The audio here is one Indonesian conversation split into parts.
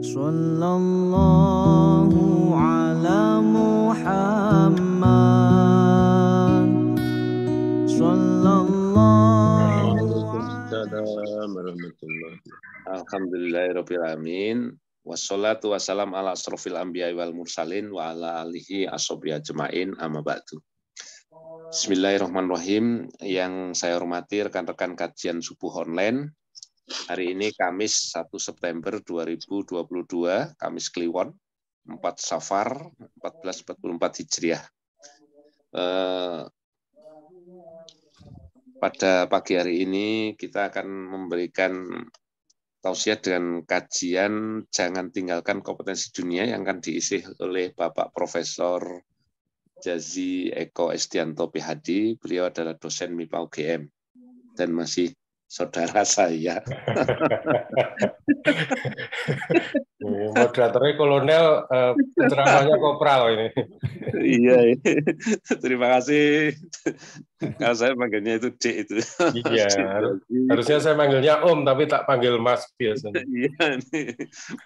Sallallahu ala Muhammad. Sallallahu. Waalaikumsalam warahmatullahi wabarakatuh. Alhamdulillahirabbil alamin. Wassalatu wassalam ala asrofil anbiya'i wal mursalin wa ala alihi ashabihi ajmain amma ba'du. Bismillahirrahmanirrahim. Yang saya hormati rekan-rekan kajian subuh online. Hari ini Kamis 1 September 2022, Kamis Kliwon, 4 Safar 1444 Hijriah. Pada pagi hari ini kita akan memberikan tausiah dengan kajian Jangan Tinggalkan Kompetensi Dunia yang akan diisi oleh Bapak Profesor Jazi Eko Estianto PhD. Beliau adalah dosen MIPA UGM dan masih saudara saya. Moderatornya kolonel, penceramahnya kopral ini. Iya, terima kasih. Kalau saya manggilnya itu D itu. Iya, harusnya saya manggilnya Om, tapi tak panggil Mas biasanya. Iya,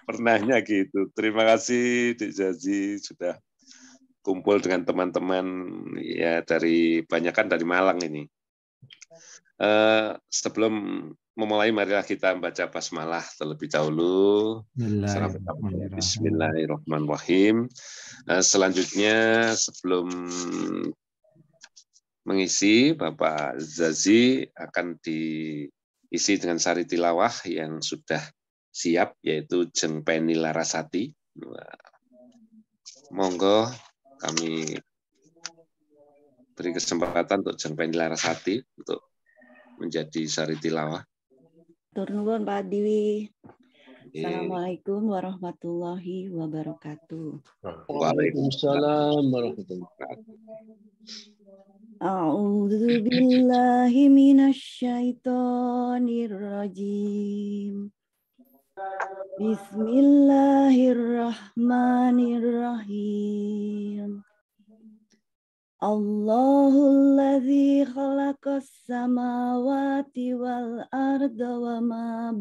pernahnya gitu. Terima kasih Dik Jazi sudah kumpul dengan teman-teman ya dari banyakan dari Malang ini. Sebelum memulai, marilah kita membaca basmalah terlebih dahulu. Bismillahirrahmanirrahim. Selanjutnya, sebelum mengisi, Bapak Zazi akan diisi dengan sari tilawah yang sudah siap, yaitu Jeng Peni Larasati. Monggo kami beri kesempatan untuk Jeng Peni Larasati untuk menjadi sari tilawah. Tur nuwun Pak Diwi. Assalamualaikum warahmatullahi wabarakatuh. Waalaikumsalam warahmatullahi wabarakatuh. A'udzu billahi minasyaitonir rajim. Bismillahirrahmanirrahim. Allahul ladzi khalaqas samawati wal arda wa ma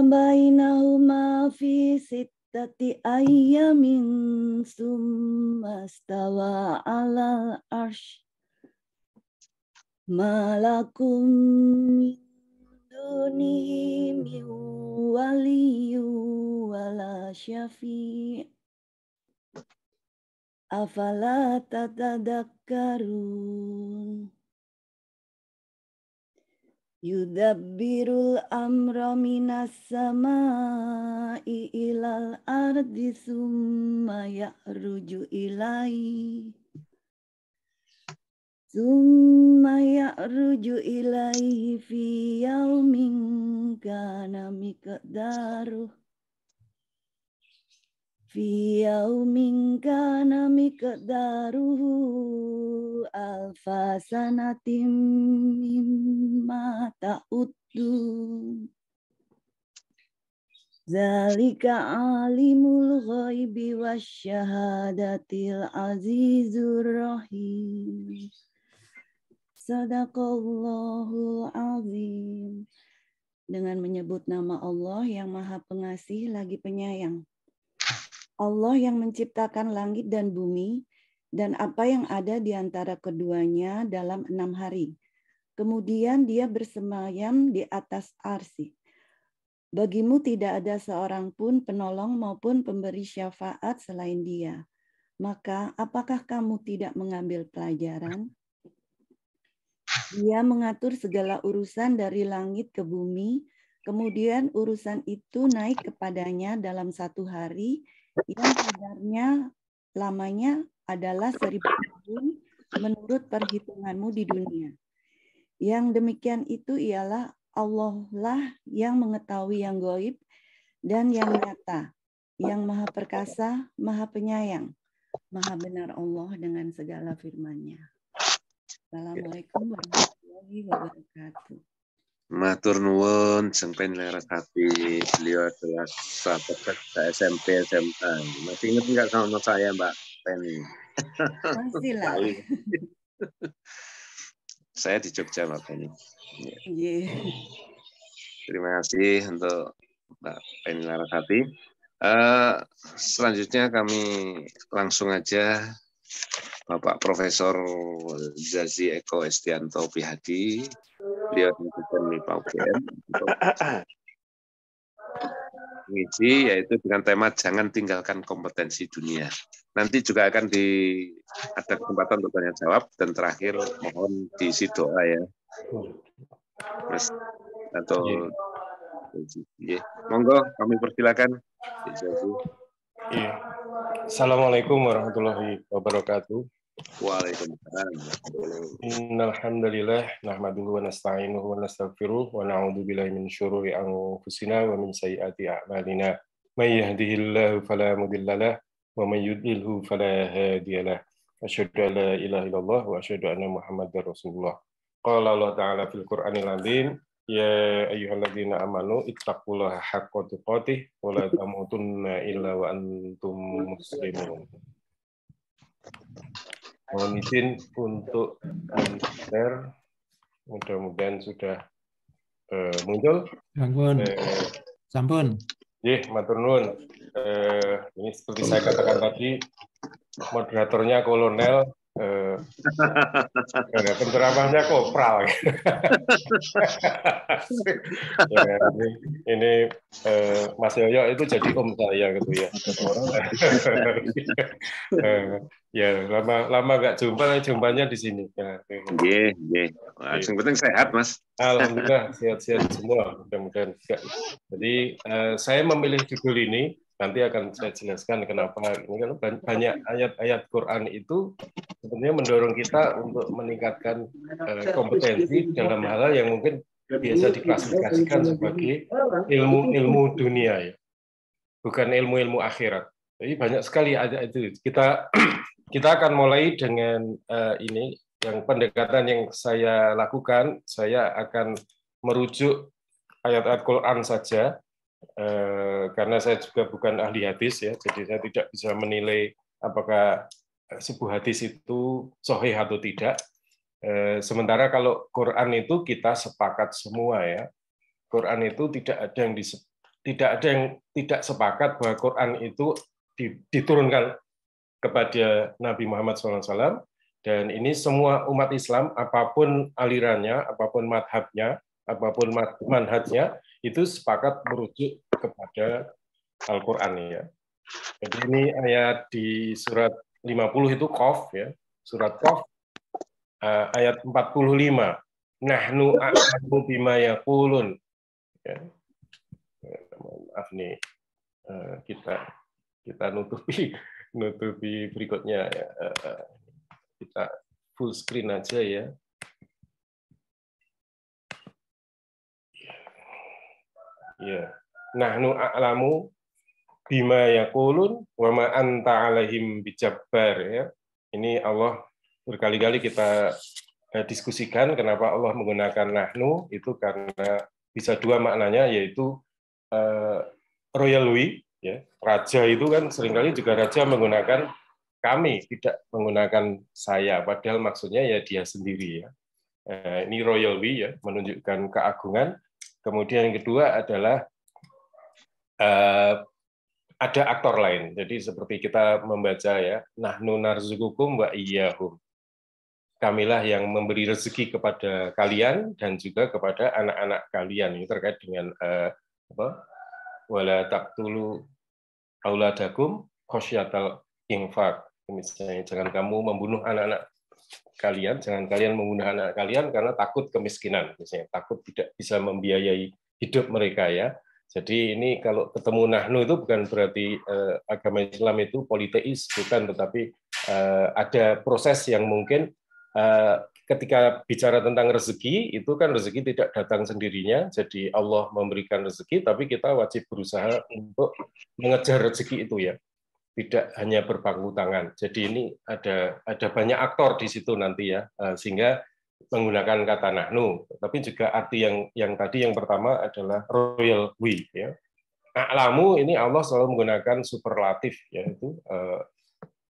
bainahuma fi sittati ayyamin summa stawa 'alal arsy ma lakum min dunihi min waliyyin wala syafi' afala tatadakkarun. Yudabbirul amra minas samai ilal ardi summa ya'ruju ilaihi fi yaumin kana miqdaruh alfa sanatim mimma ta'uddun. Zalika alimul ghaibi wasyahadatil azizur rahim. Sadaqallahul azim. Dengan menyebut nama Allah yang Maha Pengasih lagi Penyayang. Allah yang menciptakan langit dan bumi dan apa yang ada di antara keduanya dalam 6 hari. Kemudian dia bersemayam di atas arsy. Bagimu tidak ada seorang pun penolong maupun pemberi syafaat selain dia. Maka apakah kamu tidak mengambil pelajaran? Dia mengatur segala urusan dari langit ke bumi, kemudian urusan itu naik kepadanya dalam 1 hari, yang kadarnya lamanya adalah 1000 tahun menurut perhitunganmu di dunia. Yang demikian itu ialah Allah lah yang mengetahui yang gaib dan yang nyata, yang Maha Perkasa, Maha Penyayang, Maha benar Allah dengan segala firman-Nya. Assalamualaikum warahmatullahi wabarakatuh. Matur nuwun Jeng Peni Larasati. Beliau adalah sahabat saya SMP SMA. Masih ingat nggak sama saya Mbak Peni? Masih lah. Saya di Jogja Mbak Peni. Yeah. Terima kasih untuk Mbak Penny Larasati. Selanjutnya kami langsung aja Bapak Profesor Zazi Eko Estianto PhD, beliau dari MIPA UGM, untuk mengisi yaitu dengan tema jangan tinggalkan kompetensi dunia. Nanti juga akan ada kesempatan untuk tanya jawab, dan terakhir mohon diisi doa ya, Mas atau monggo kami persilakan. Assalamualaikum warahmatullahi wabarakatuh. Waalaikumsalam. Innal hamdalillah nahmaduhu wa nasta'inuhu wa nastaghfiruh wa na'udzu billahi min syururi anfusina wa min sayyiati a'malina. May yahdihillahu fala mudhillalah wa may yudlilhu fala hadiyalah. Asyhadu an la ilaha illallah wa asyhadu anna Muhammadar Rasulullah. Qala Allah Ta'ala fil Qur'anil Azim, ya ayyuhalladzina amanu ittaqullaha haqqa tuqatih wa la tamutunna illa wa antum muslimun. Mohon izin untuk share, mudah-mudahan sudah muncul. Sampun. Matur nuwun. Ini seperti saya katakan tadi, moderatornya kolonel, penceramahnya kopral. Ya, ini Mas Yoyo itu jadi om saya gitu ya. Ya, lama nggak jumpanya di sini. Ya, Yang penting sehat, Mas. Alhamdulillah sehat-sehat semua, mudah-mudahan. Jadi saya memilih judul ini, nanti akan saya jelaskan kenapa. Ini kan banyak ayat-ayat Quran itu sebenarnya mendorong kita untuk meningkatkan kompetensi dalam hal yang mungkin biasa diklasifikasikan sebagai ilmu-ilmu dunia, ya, bukan ilmu-ilmu akhirat. Jadi banyak sekali ada itu. Kita akan mulai dengan ini. Yang pendekatan yang saya lakukan, saya akan merujuk ayat-ayat Quran saja, karena saya juga bukan ahli hadis, ya, jadi saya tidak bisa menilai apakah sebuah hadis itu sahih atau tidak. Sementara kalau Quran itu kita sepakat semua, ya, Quran itu tidak ada yang tidak sepakat bahwa Quran itu diturunkan kepada Nabi Muhammad SAW. Dan ini semua umat Islam, apapun alirannya, apapun madhabnya, apapun manhajnya, itu sepakat merujuk kepada Al-Quran. Ya. Jadi ini ayat di surat 50 itu Qaf, ya. Surat Qaf, ayat 45. Nahnu a'lamu bima yaqulun. Ya. Maaf nih, kita nutupi berikutnya. Ya. Kita full screen aja, ya. Ya. Nahnu a'lamu bima yaqulun wa ma anta 'alaihim bijabbar, ya. Ini Allah berkali-kali kita diskusikan kenapa Allah menggunakan nahnu, itu karena bisa dua maknanya, yaitu royal we, ya. Raja itu kan seringkali juga raja menggunakan kami, tidak menggunakan saya, padahal maksudnya ya dia sendiri, ya. Ini royal we, ya, menunjukkan keagungan. Kemudian yang kedua adalah ada aktor lain. Jadi seperti kita membaca, ya, nahnu narzuqukum wa iyyahum. Kamilah yang memberi rezeki kepada kalian dan juga kepada anak-anak kalian. Ini terkait dengan wala taqtulu auladakum khasyatal infaq. Misalnya, jangan kamu membunuh anak-anak kalian, jangan kalian membunuh anak kalian karena takut kemiskinan, misalnya takut tidak bisa membiayai hidup mereka, ya. Jadi ini kalau ketemu nahnu itu bukan berarti agama Islam itu politeis, bukan, tetapi ada proses yang mungkin ketika bicara tentang rezeki, itu kan rezeki tidak datang sendirinya, jadi Allah memberikan rezeki, tapi kita wajib berusaha untuk mengejar rezeki itu, ya. Tidak hanya berpangku tangan. Jadi ini ada banyak aktor di situ nanti, ya, sehingga menggunakan kata nahnu. Tapi juga arti yang tadi yang pertama adalah royal we, ya. A'lamu ini Allah selalu menggunakan superlatif, yaitu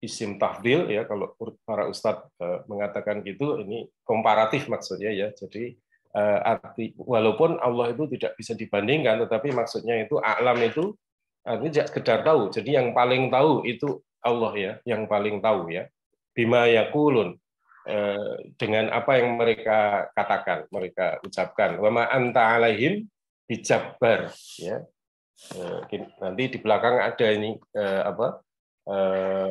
isim tafdil, ya, kalau para ustadz mengatakan gitu, ini komparatif maksudnya, ya. Jadi arti walaupun Allah itu tidak bisa dibandingkan, tetapi maksudnya itu a'lam itu artinya tidak sekedar tahu. Jadi yang paling tahu itu Allah ya, yang paling tahu ya. Bima yaqulun, dengan apa yang mereka katakan, mereka ucapkan. Wa ma anta alaihim bijabbar ya. Nanti di belakang ada ini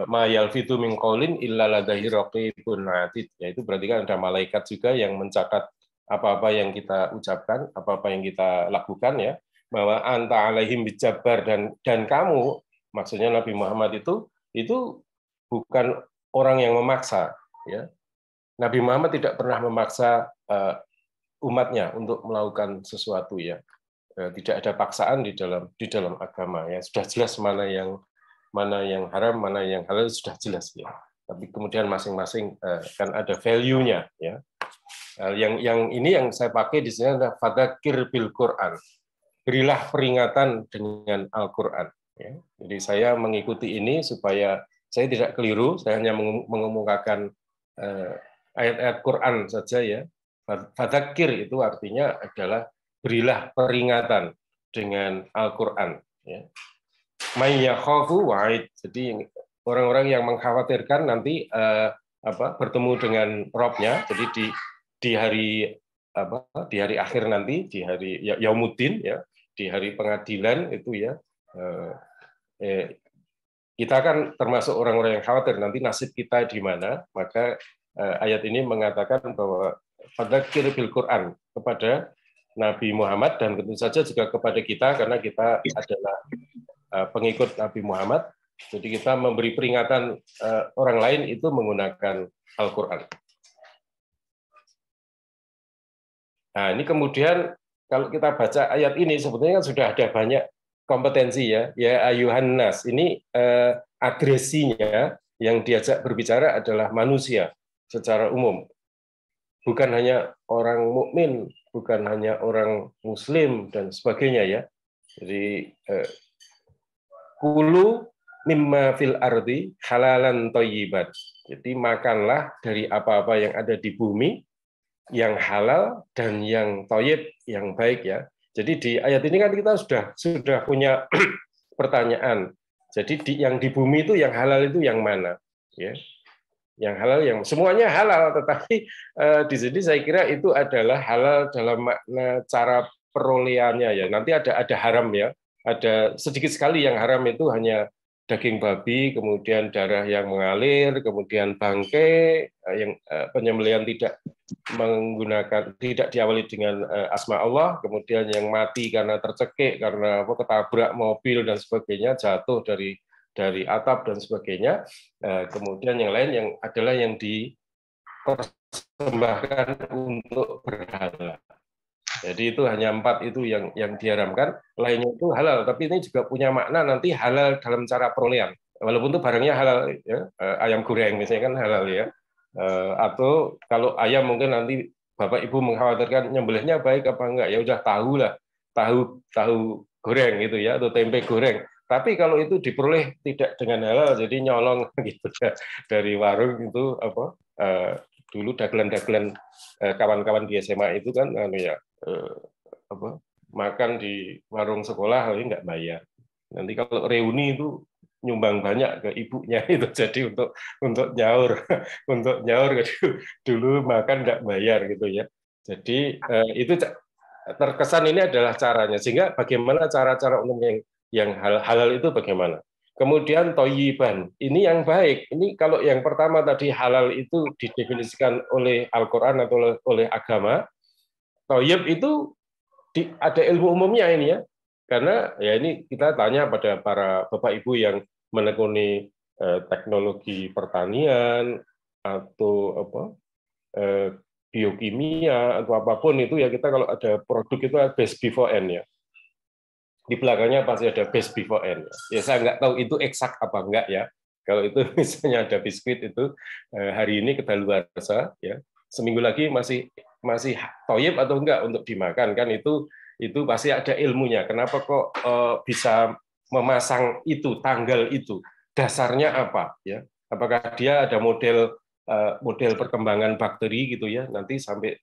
ma yalfitu min qaulin illa ladaihi raqibun atid. Ya, itu berarti kan ada malaikat juga yang mencatat apa-apa yang kita ucapkan, apa-apa yang kita lakukan ya. Bahwa anta alaihim bijabbar, dan kamu, maksudnya Nabi Muhammad itu bukan orang yang memaksa ya. Nabi Muhammad tidak pernah memaksa umatnya untuk melakukan sesuatu ya. Tidak ada paksaan di dalam agama ya. Sudah jelas mana yang haram, mana yang halal, sudah jelas ya. Tapi kemudian masing-masing kan ada value-nya ya. Yang ini yang saya pakai di sini adalah fadzakir bil Quran. Berilah peringatan dengan Al-Quran. Ya. Jadi saya mengikuti ini supaya saya tidak keliru, saya hanya mengemukakan ayat-ayat Quran saja ya. Fadzakir itu artinya adalah berilah peringatan dengan Al-Quran. Ya. May yakhafu wa'id. Jadi orang-orang yang mengkhawatirkan nanti bertemu dengan Robnya. Jadi di hari akhir nanti, di hari Yaumuddin ya, di hari pengadilan itu ya, kita kan termasuk orang-orang yang khawatir nanti nasib kita di mana. Maka ayat ini mengatakan bahwa fadzakir bil Quran kepada Nabi Muhammad, dan tentu saja juga kepada kita karena kita adalah pengikut Nabi Muhammad. Jadi kita memberi peringatan orang lain itu menggunakan Al-Quran. Nah, ini kemudian kalau kita baca ayat ini sebetulnya kan sudah ada banyak kompetensi ya. Ya ayuhan nas, ini agresinya yang diajak berbicara adalah manusia secara umum. Bukan hanya orang mukmin, bukan hanya orang muslim dan sebagainya ya. Jadi kulu mimma fil ardi halalan thayyiban. Jadi makanlah dari apa-apa yang ada di bumi yang halal dan yang thayyib, yang baik ya. Jadi di ayat ini kan kita sudah punya pertanyaan. Jadi yang di bumi itu yang halal itu yang mana? Ya. Yang halal yang semuanya halal, tetapi di sini saya kira itu adalah halal dalam makna cara perolehannya ya. Nanti ada haram ya. Ada sedikit sekali yang haram itu hanya daging babi, kemudian darah yang mengalir, kemudian bangkai, yang penyembelihan tidak diawali dengan asma Allah, kemudian yang mati karena tercekik, karena ketabrak mobil dan sebagainya, jatuh dari atap dan sebagainya. Kemudian yang lain yang adalah yang dipersembahkan untuk berhala. Jadi itu hanya 4 itu yang diharamkan, lainnya itu halal. Tapi ini juga punya makna nanti halal dalam cara perolehan. Walaupun itu barangnya halal, ya. Ayam goreng misalnya kan halal ya. Atau kalau ayam mungkin nanti Bapak Ibu mengkhawatirkan nyembelihnya baik apa enggak, ya udah tahu goreng gitu ya, atau tempe goreng. Tapi kalau itu diperoleh tidak dengan halal, jadi nyolong gitu ya dari warung itu dulu dagelan-dagelan kawan-kawan di SMA itu kan makan di warung sekolah ini nggak bayar. Nanti kalau reuni itu nyumbang banyak ke ibunya itu, jadi untuk nyaur dulu makan nggak bayar gitu ya. Jadi itu terkesan ini adalah caranya, sehingga bagaimana cara-cara umum yang halal itu bagaimana. Kemudian thayyiban, ini yang baik. Ini kalau yang pertama tadi halal itu didefinisikan oleh Al-Quran atau oleh agama. Thayyib itu ada ilmu umumnya ini ya. Karena ya ini kita tanya pada para Bapak Ibu yang menekuni teknologi pertanian atau biokimia atau apapun itu ya, kita kalau ada produk itu best before end ya. Di belakangnya pasti ada best before end. Ya saya nggak tahu itu eksak apa enggak ya. Kalau itu misalnya ada biskuit itu hari ini kedaluarsa ya, seminggu lagi masih thayyib atau enggak untuk dimakan, kan itu pasti ada ilmunya. Kenapa kok bisa memasang itu, tanggal itu, dasarnya apa ya? Apakah dia ada model perkembangan bakteri gitu ya, nanti sampai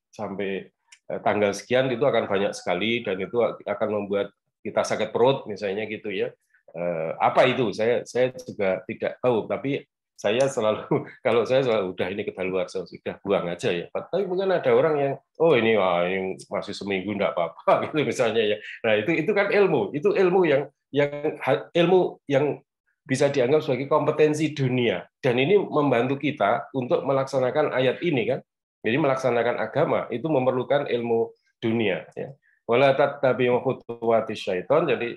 tanggal sekian itu akan banyak sekali dan itu akan membuat kita sakit perut misalnya gitu ya. Apa itu? Saya juga tidak tahu, tapi saya selalu kalau saya selalu udah ini kedaluarsa sudah buang aja ya. Tapi mungkin ada orang yang ini masih seminggu enggak apa-apa gitu misalnya ya. Nah, itu kan ilmu. Itu ilmu yang bisa dianggap sebagai kompetensi dunia dan ini membantu kita untuk melaksanakan ayat ini kan. Jadi melaksanakan agama itu memerlukan ilmu dunia ya. Wala tattabi'u khutuwatis syaiton. Jadi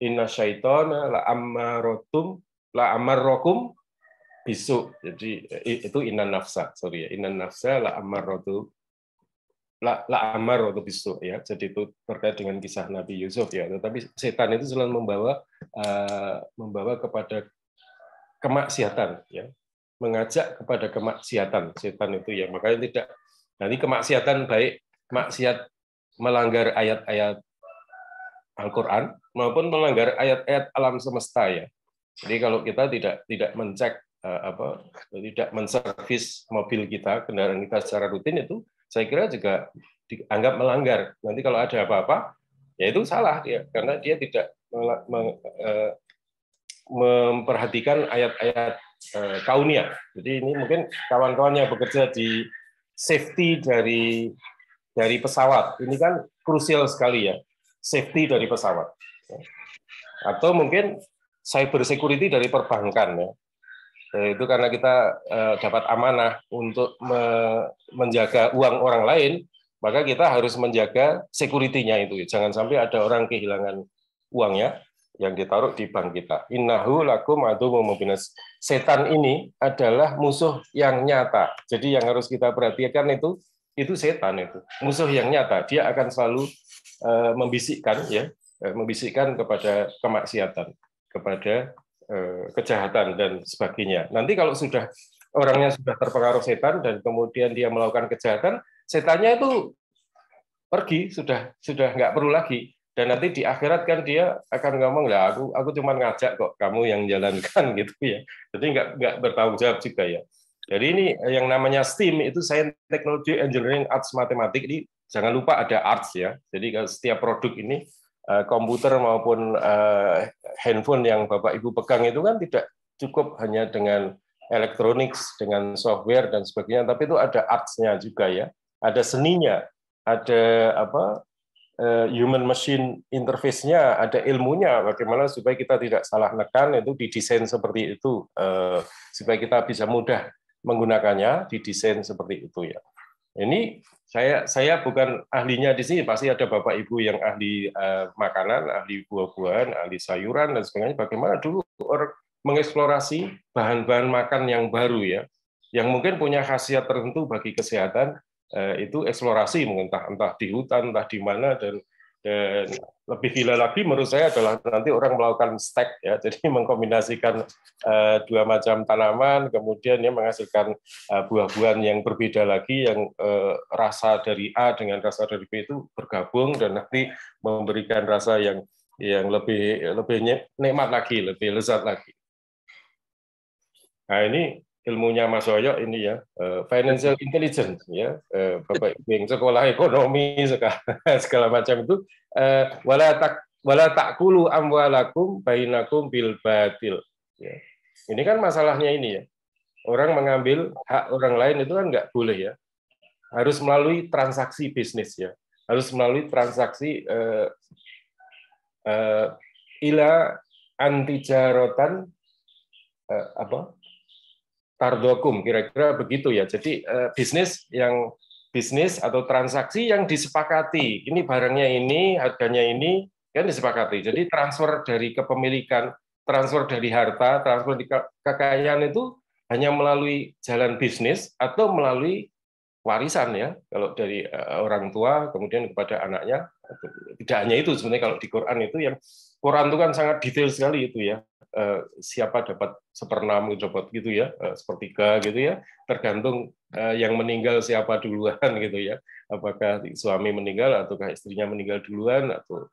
inna syaitona la amarrokum bisu. Jadi itu inna nafsa, inna nafsa la amarrotu bisu ya. Jadi itu terkait dengan kisah Nabi Yusuf ya. Tetapi setan itu selalu membawa kepada kemaksiatan ya. Mengajak kepada kemaksiatan setan itu ya. Makanya tidak nanti kemaksiatan baik maksiat melanggar ayat-ayat Al-Quran maupun melanggar ayat-ayat alam semesta ya. Jadi kalau kita tidak mencek tidak menservis mobil kita, kendaraan kita secara rutin itu saya kira juga dianggap melanggar. Nanti kalau ada apa-apa ya itu salah dia karena dia tidak memperhatikan ayat-ayat kauniyah. Jadi ini mungkin kawan-kawan yang bekerja di safety dari pesawat ini kan krusial sekali ya. Safety dari pesawat, atau mungkin cyber security dari perbankan ya. Itu karena kita dapat amanah untuk menjaga uang orang lain, maka kita harus menjaga security-nya itu. Jangan sampai ada orang kehilangan uangnya yang ditaruh di bank kita. Innahu lakum aduwwum mubin. Setan ini adalah musuh yang nyata. Jadi yang harus kita perhatikan itu setan itu musuh yang nyata. Dia akan selalu membisikkan kepada kemaksiatan, kepada kejahatan dan sebagainya. Nanti kalau orangnya sudah terpengaruh setan dan kemudian dia melakukan kejahatan, setannya itu pergi, sudah nggak perlu lagi. Dan nanti di akhirat kan dia akan ngomong, lah aku cuma ngajak kok, kamu yang jalankan gitu ya. Jadi nggak bertanggung jawab juga ya. Jadi ini yang namanya STEAM itu Science, Technology, Engineering, Arts, Matematik ini jangan lupa ada arts ya. Jadi kalau setiap produk ini komputer maupun handphone yang Bapak Ibu pegang itu kan tidak cukup hanya dengan elektronik, dengan software dan sebagainya, tapi itu ada arts-nya juga ya. Ada seninya, ada human machine interface-nya, ada ilmunya bagaimana supaya kita tidak salah nekan, itu didesain seperti itu supaya kita bisa mudah menggunakannya, didesain seperti itu ya. Ini saya bukan ahlinya di sini, pasti ada Bapak Ibu yang ahli makanan, ahli buah-buahan, ahli sayuran dan sebagainya. Bagaimana dulu orang mengeksplorasi bahan-bahan makan yang baru ya, yang mungkin punya khasiat tertentu bagi kesehatan, itu eksplorasi mungkin entah di hutan, entah di mana dan lebih gila lagi menurut saya adalah nanti orang melakukan stack ya, jadi mengkombinasikan dua macam tanaman, kemudian dia menghasilkan buah-buahan yang berbeda lagi, yang rasa dari A dengan rasa dari B itu bergabung dan nanti memberikan rasa yang lebih nikmat lagi, lebih lezat lagi. Nah ini ilmunya Mas Yoyo ini ya, financial intelligence ya, Bapak Ibu yang sekolah ekonomi segala macam itu, wala ta'kulu amwalakum bainakum bil batil. Ya. Ini kan masalahnya ini ya, orang mengambil hak orang lain itu kan nggak boleh ya, harus melalui transaksi bisnis ya, harus melalui transaksi ila antijarotan tardokum, kira-kira begitu ya. Jadi bisnis atau transaksi yang disepakati. Ini barangnya ini, harganya ini, kan disepakati. Jadi transfer dari kepemilikan, transfer dari harta, transfer di kekayaan itu hanya melalui jalan bisnis atau melalui warisan ya. Kalau dari orang tua kemudian kepada anaknya. Tidak hanya itu sebenarnya, kalau di Quran itu Quran itu kan sangat detail sekali itu ya. Siapa dapat 1/6 dapat gitu ya, 1/3 gitu ya, tergantung yang meninggal siapa duluan gitu ya, apakah suami meninggal ataukah istrinya meninggal duluan atau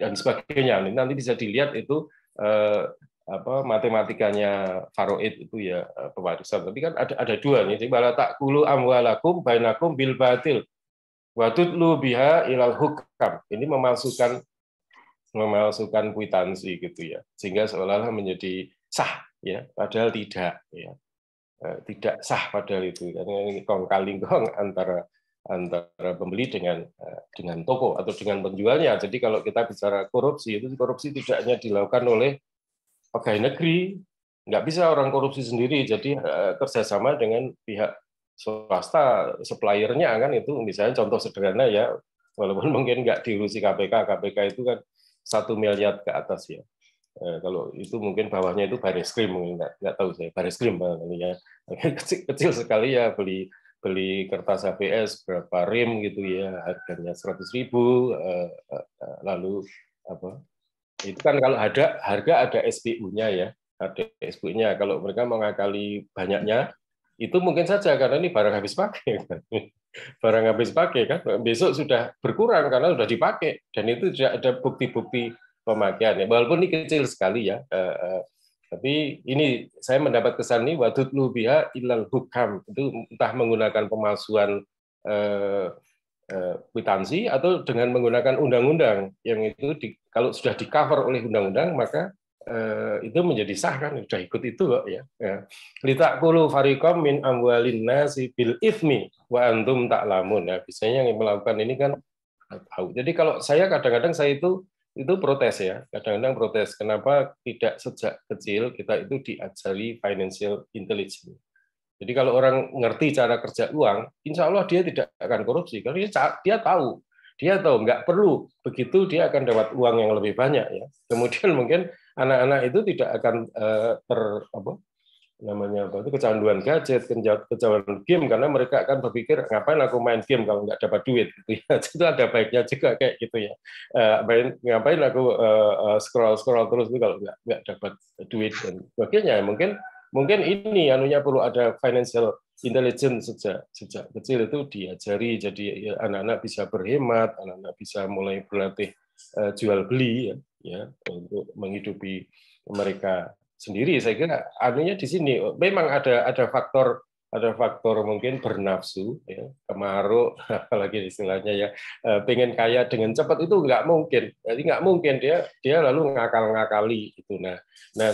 dan sebagainya. Nanti bisa dilihat itu matematikanya Faraid itu ya, pewarisan. Tapi kan ada dua nih, wala ta'kulu amwalakum bainakum bil batil. Wa tudlu biha ilal hukam. Ini memalsukan kwitansi gitu ya, sehingga seolah-olah menjadi sah ya, padahal tidak ya. Tidak sah padahal itu, karena ini kong kali kong antara pembeli dengan toko atau dengan penjualnya. Jadi kalau kita bicara korupsi, itu korupsi tidak hanya dilakukan oleh pegawai negeri, nggak bisa orang korupsi sendiri, jadi kerjasama dengan pihak swasta, suppliernya kan, itu misalnya contoh sederhana ya, walaupun mungkin nggak diurusi KPK itu kan 1 miliar ke atas ya. Kalau itu mungkin bawahnya itu Bareskrim, mungkin nggak tahu saya, Bareskrim ya. Kecil sekali ya, beli kertas HVS berapa rim gitu ya, harganya 100.000, lalu apa? Itu kan kalau harga ada SPU-nya ya, ada SPU-nya. Kalau mereka mengakali banyaknya, itu mungkin saja karena ini barang habis pakai. Barang habis pakai kan, besok sudah berkurang karena sudah dipakai, dan itu tidak ada bukti-bukti pemakaian ya. Walaupun ini kecil sekali ya, tapi ini saya mendapat kesan ini wadudlu biha ilal hukam, itu entah menggunakan pemalsuan kwitansi atau dengan menggunakan undang-undang yang itu kalau sudah di cover oleh undang-undang maka itu menjadi sah kan, sudah ikut itu kok ya. Litakulu fariqam min amwalin nasi bil ithmi wa antum ta'lamun. Ya, biasanya yang melakukan ini kan tahu. Jadi kalau saya kadang-kadang saya itu protes ya. Kadang-kadang protes kenapa tidak sejak kecil kita itu diajari financial intelligence. Jadi kalau orang ngerti cara kerja uang, insya Allah dia tidak akan korupsi. Karena dia tahu nggak perlu begitu dia akan dapat uang yang lebih banyak ya. Kemudian mungkin anak-anak itu tidak akan kecanduan gadget, kecanduan game, karena mereka akan berpikir ngapain aku main game kalau nggak dapat duit gitu ya. Itu ada baiknya juga kayak gitu ya. Ngapain aku scroll terus itu kalau nggak dapat duit dan sebagainya. Mungkin ini anunya perlu ada financial intelligence sejak kecil itu diajari, jadi ya, anak-anak bisa berhemat, anak-anak bisa mulai berlatih jual beli ya untuk menghidupi mereka sendiri. Saya kira anunya di sini memang ada faktor mungkin bernafsu ya, kemaruk, apalagi istilahnya ya, pengen kaya dengan cepat itu nggak mungkin. Jadi nggak mungkin dia lalu ngakali itu. Nah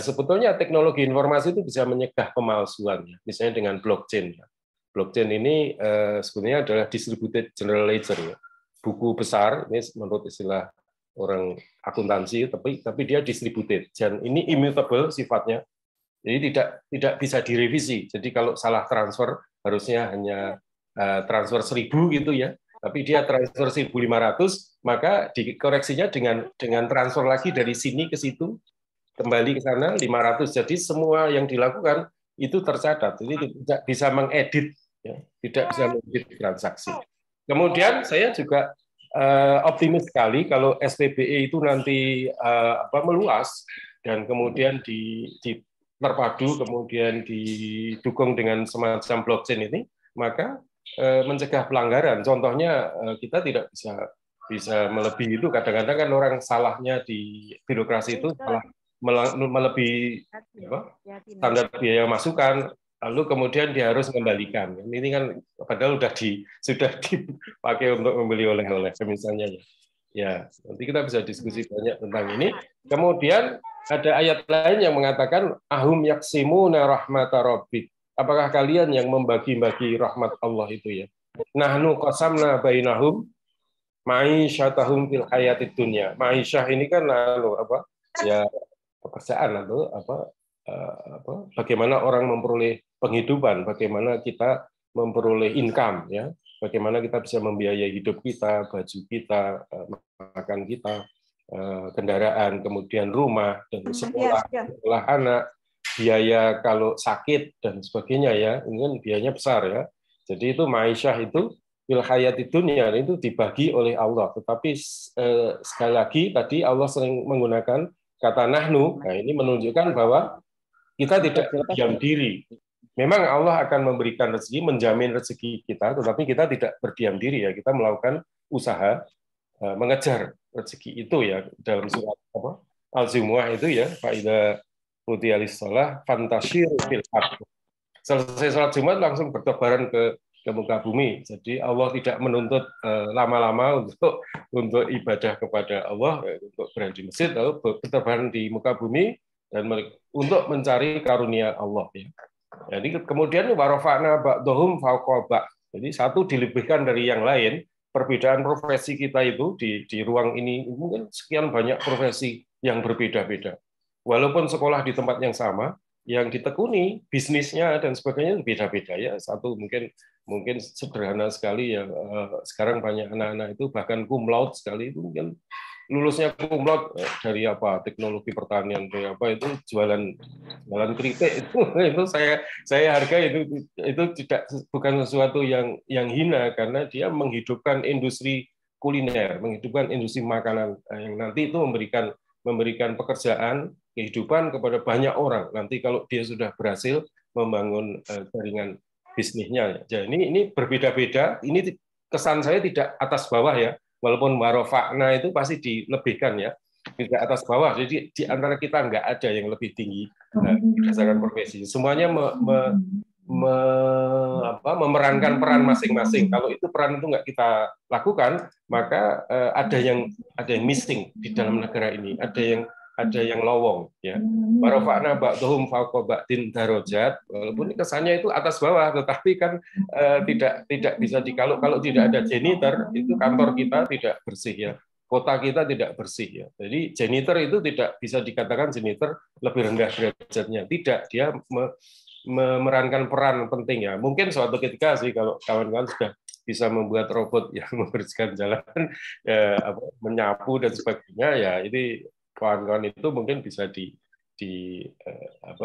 sebetulnya teknologi informasi itu bisa menyegah pemalsuan ya. Misalnya dengan blockchain ya. Blockchain ini sebenarnya adalah distributed general ledger ya. Buku besar, ini menurut istilah orang akuntansi, tapi dia distributed, dan ini immutable sifatnya, jadi tidak bisa direvisi. Jadi kalau salah transfer harusnya hanya transfer 1.000 gitu ya, tapi dia transfer 1.500, maka dikoreksinya dengan transfer lagi dari sini ke situ, kembali ke sana 500. Jadi semua yang dilakukan itu tercatat, jadi tidak bisa mengedit ya, tidak bisa mengedit transaksi. Kemudian saya juga optimis sekali kalau SPBE itu nanti meluas dan kemudian terpadu, kemudian didukung dengan semacam blockchain ini, maka mencegah pelanggaran. Contohnya kita tidak bisa melebihi itu. Kadang-kadang kan orang salahnya di birokrasi itu salah melebihi standar biaya masukan, lalu kemudian dia harus mengembalikan. Ini kan padahal sudah dipakai untuk membeli oleh-oleh misalnya ya. Ya, nanti kita bisa diskusi banyak tentang ini. Kemudian ada ayat lain yang mengatakan ahum yaksimuna rahmata rabbik. Apakah kalian yang membagi-bagi rahmat Allah itu ya? Nahnu qasamna bainahum ma'isyatahum fil hayatid dunya. Ma'isyah ini kan ya pekerjaan atau bagaimana orang memperoleh penghidupan, bagaimana kita memperoleh income ya, bagaimana kita bisa membiayai hidup kita, baju kita, makan kita, kendaraan, kemudian rumah dan sekolah anak, biaya kalau sakit dan sebagainya ya, ini kan biayanya besar ya. Jadi itu ma'isyah itu fil hayatid dunya itu dibagi oleh Allah. Tetapi sekali lagi tadi Allah sering menggunakan kata nahnu. Nah, ini menunjukkan bahwa kita tidak berdiam diri. Memang Allah akan memberikan rezeki, menjamin rezeki kita, tetapi kita tidak berdiam diri ya. Kita melakukan usaha mengejar rezeki itu ya. Dalam surat Al-Zumuah itu ya, faida nudiyalis shalah fantashir fil ardh. Selesai sholat Jumat langsung bertebaran ke ke muka bumi. Jadi Allah tidak menuntut lama-lama untuk ibadah kepada Allah, untuk berada di masjid, lalu bertebaran di muka bumi dan untuk mencari karunia Allah. Ya. Jadi kemudian warafa'na ba'dhum fawqa ba'. Jadi satu dilebihkan dari yang lain. Perbedaan profesi kita itu di ruang ini mungkin sekian banyak profesi yang berbeda-beda. Walaupun sekolah di tempat yang sama, yang ditekuni bisnisnya dan sebagainya beda-beda ya. Satu mungkin sederhana sekali ya. Sekarang banyak anak-anak itu bahkan cum laude sekali itu mungkin lulusnya cum laude dari apa teknologi pertanian dari apa itu jualan keripik itu saya hargai itu bukan sesuatu yang hina karena dia menghidupkan industri kuliner, menghidupkan industri makanan yang nanti itu memberikan pekerjaan kehidupan kepada banyak orang nanti kalau dia sudah berhasil membangun jaringan bisnisnya. Jadi ini berbeda-beda. Ini kesan saya tidak atas bawah ya. Walaupun warofakna itu pasti dilebihkan ya, tidak atas bawah. Jadi di antara kita nggak ada yang lebih tinggi berdasarkan profesi. Semuanya memerankan peran masing-masing. Kalau itu peran itu nggak kita lakukan, maka ada yang missing di dalam negara ini. Ada yang lowong ya. Warofakna ba'dhum fawqa ba'din darajat. Walaupun kesannya itu atas bawah, tetapi kan tidak bisa kalau tidak ada janitor itu kantor kita tidak bersih ya. Kota kita tidak bersih ya. Jadi janitor itu tidak bisa dikatakan janitor lebih rendah derajatnya. Tidak, dia memerankan peran penting ya. Mungkin suatu ketika sih kalau kawan-kawan sudah bisa membuat robot yang membersihkan jalan, menyapu dan sebagainya ya ini kawan-kawan itu mungkin bisa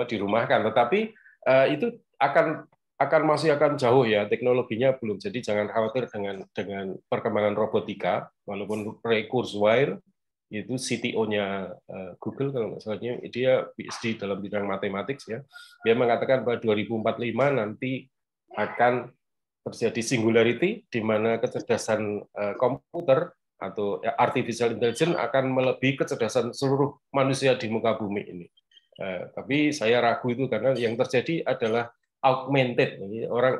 dirumahkan, tetapi itu masih akan jauh ya, teknologinya belum. Jadi jangan khawatir dengan perkembangan robotika, walaupun Ray Kurzweil itu CTO-nya Google kalau nggak salahnya, dia PhD dalam bidang matematik ya, dia mengatakan bahwa 2045 nanti akan terjadi singularity di mana kecerdasan komputer atau artificial intelligence akan melebihi kecerdasan seluruh manusia di muka bumi ini. Tapi saya ragu itu karena yang terjadi adalah augmented.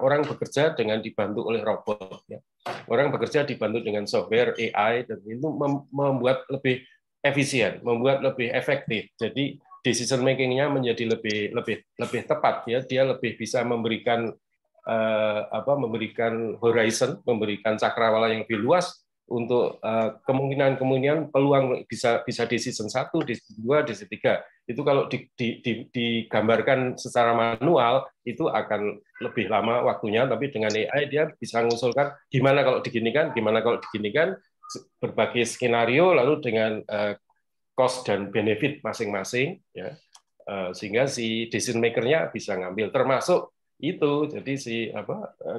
Orang bekerja dengan dibantu oleh robot. Ya. Orang bekerja dibantu dengan software AI dan itu membuat lebih efisien, membuat lebih efektif. Jadi decision making-nya menjadi lebih tepat. Ya. Dia lebih bisa memberikan horizon, memberikan cakrawala yang lebih luas untuk kemungkinan peluang bisa di season 1, di season 2, di season 3. Itu kalau digambarkan secara manual itu akan lebih lama waktunya, tapi dengan AI dia bisa mengusulkan gimana kalau diginikan, berbagai skenario lalu dengan cost dan benefit masing-masing ya. Sehingga si decision maker-nya bisa ngambil termasuk itu. Jadi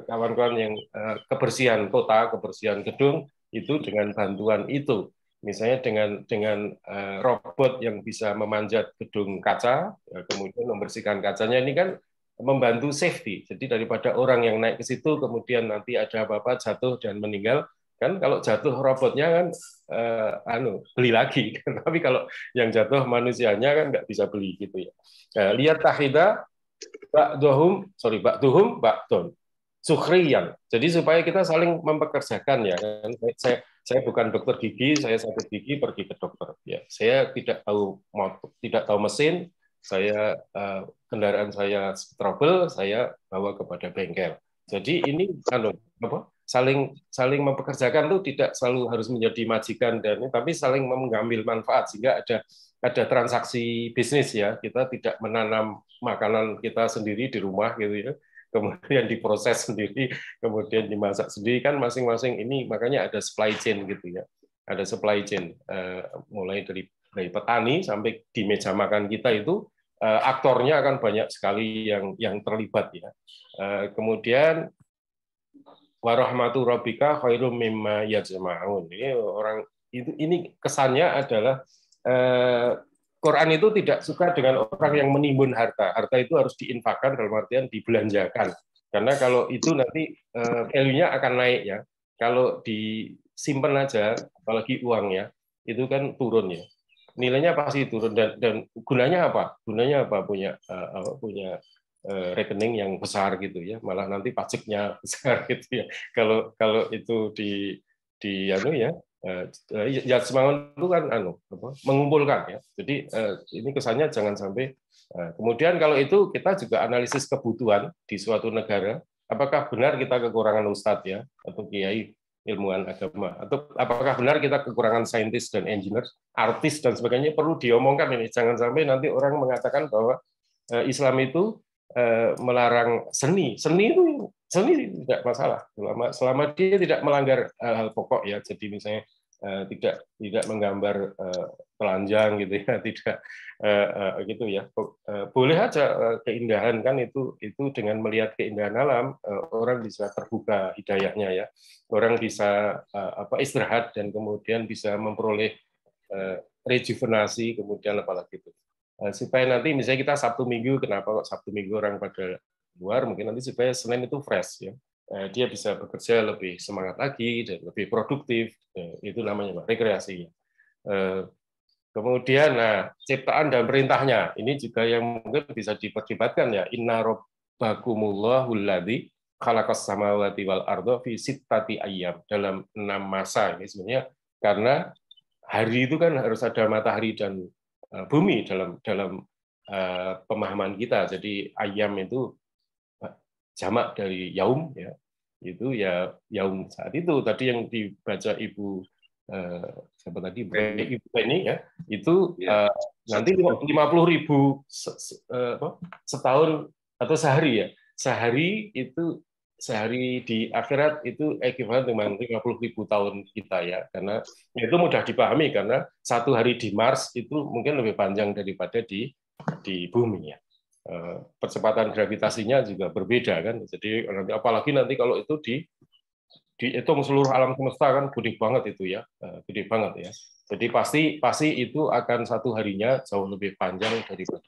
kawan-kawan yang kebersihan kota, kebersihan gedung itu dengan bantuan itu, misalnya dengan robot yang bisa memanjat gedung kaca, kemudian membersihkan kacanya, ini kan membantu safety. Jadi daripada orang yang naik ke situ kemudian nanti ada apa-apa jatuh dan meninggal, kan kalau jatuh robotnya kan beli lagi, tapi kalau yang jatuh manusianya kan nggak bisa beli gitu ya. Lihat tahida ba'duhum ba'dun sukhriyan. Jadi supaya kita saling mempekerjakan ya kan. Saya bukan dokter gigi, saya sakit gigi pergi ke dokter. Ya, saya tidak tahu mesin, saya kendaraan saya trouble, saya bawa kepada bengkel. Jadi ini saling mempekerjakan tuh tidak selalu harus menjadi majikan tapi saling mengambil manfaat sehingga ada transaksi bisnis ya. Kita tidak menanam makanan kita sendiri di rumah gitu ya. Kemudian diproses sendiri, kemudian dimasak sendiri kan masing-masing ini, makanya ada supply chain gitu ya. Ada supply chain mulai dari petani sampai di meja makan kita itu aktornya akan banyak sekali yang terlibat ya. Kemudian warahmatu rabbika khairum mimma yajma'un. Ini kesannya adalah Quran itu tidak suka dengan orang yang menimbun harta. Harta itu harus diinfakkan dalam artian dibelanjakan. Karena kalau itu nanti value-nya akan naik ya. Kalau disimpan aja, apalagi uang ya, itu kan turun ya. Nilainya pasti turun dan gunanya apa? Gunanya apa punya rekening yang besar gitu ya, malah nanti pajaknya besar gitu ya. Kalau itu ya semangat itu kan mengumpulkan ya. Jadi ini kesannya jangan sampai. Kemudian kalau itu kita juga analisis kebutuhan di suatu negara, apakah benar kita kekurangan ustadz ya atau kiai ilmuwan agama, atau apakah benar kita kekurangan saintis dan engineer, artis dan sebagainya, perlu diomongkan ini. Jangan sampai nanti orang mengatakan bahwa Islam itu melarang seni. Seni tidak masalah selama dia tidak melanggar hal pokok ya. Jadi misalnya tidak menggambar telanjang gitu ya, tidak gitu ya. Boleh aja keindahan kan itu dengan melihat keindahan alam orang bisa terbuka hidayahnya ya. Orang bisa istirahat dan kemudian bisa memperoleh rejuvenasi, kemudian apalagi itu. Supaya nanti misalnya kita Sabtu Minggu, kenapa kok Sabtu Minggu orang pada luar, mungkin nanti supaya Senin itu fresh ya. Dia bisa bekerja lebih semangat lagi dan lebih produktif. Itu namanya rekreasi. Kemudian ciptaan dan perintahnya ini juga yang mungkin bisa diperdebatkan ya. Inna rabbakumullahu alladzi khalaqas samawati wal arda fi sittati ayyam, dalam 6 masa. Ini sebenarnya karena hari itu kan harus ada matahari dan bumi dalam pemahaman kita. Jadi ayam itu jamak dari yaum ya. Itu ya yaum saat itu tadi yang dibaca Ibu siapa tadi Ibu Penny ya, itu nanti 50.000 setahun atau sehari ya. Sehari di akhirat itu ekuivalen dengan 50.000 tahun kita ya, karena itu mudah dipahami karena satu hari di Mars itu mungkin lebih panjang daripada di bumi ya. Percepatan gravitasinya juga berbeda kan, jadi apalagi nanti kalau itu dihitung seluruh alam semesta kan gede banget itu ya, gede banget ya. Jadi pasti itu akan satu harinya jauh lebih panjang daripada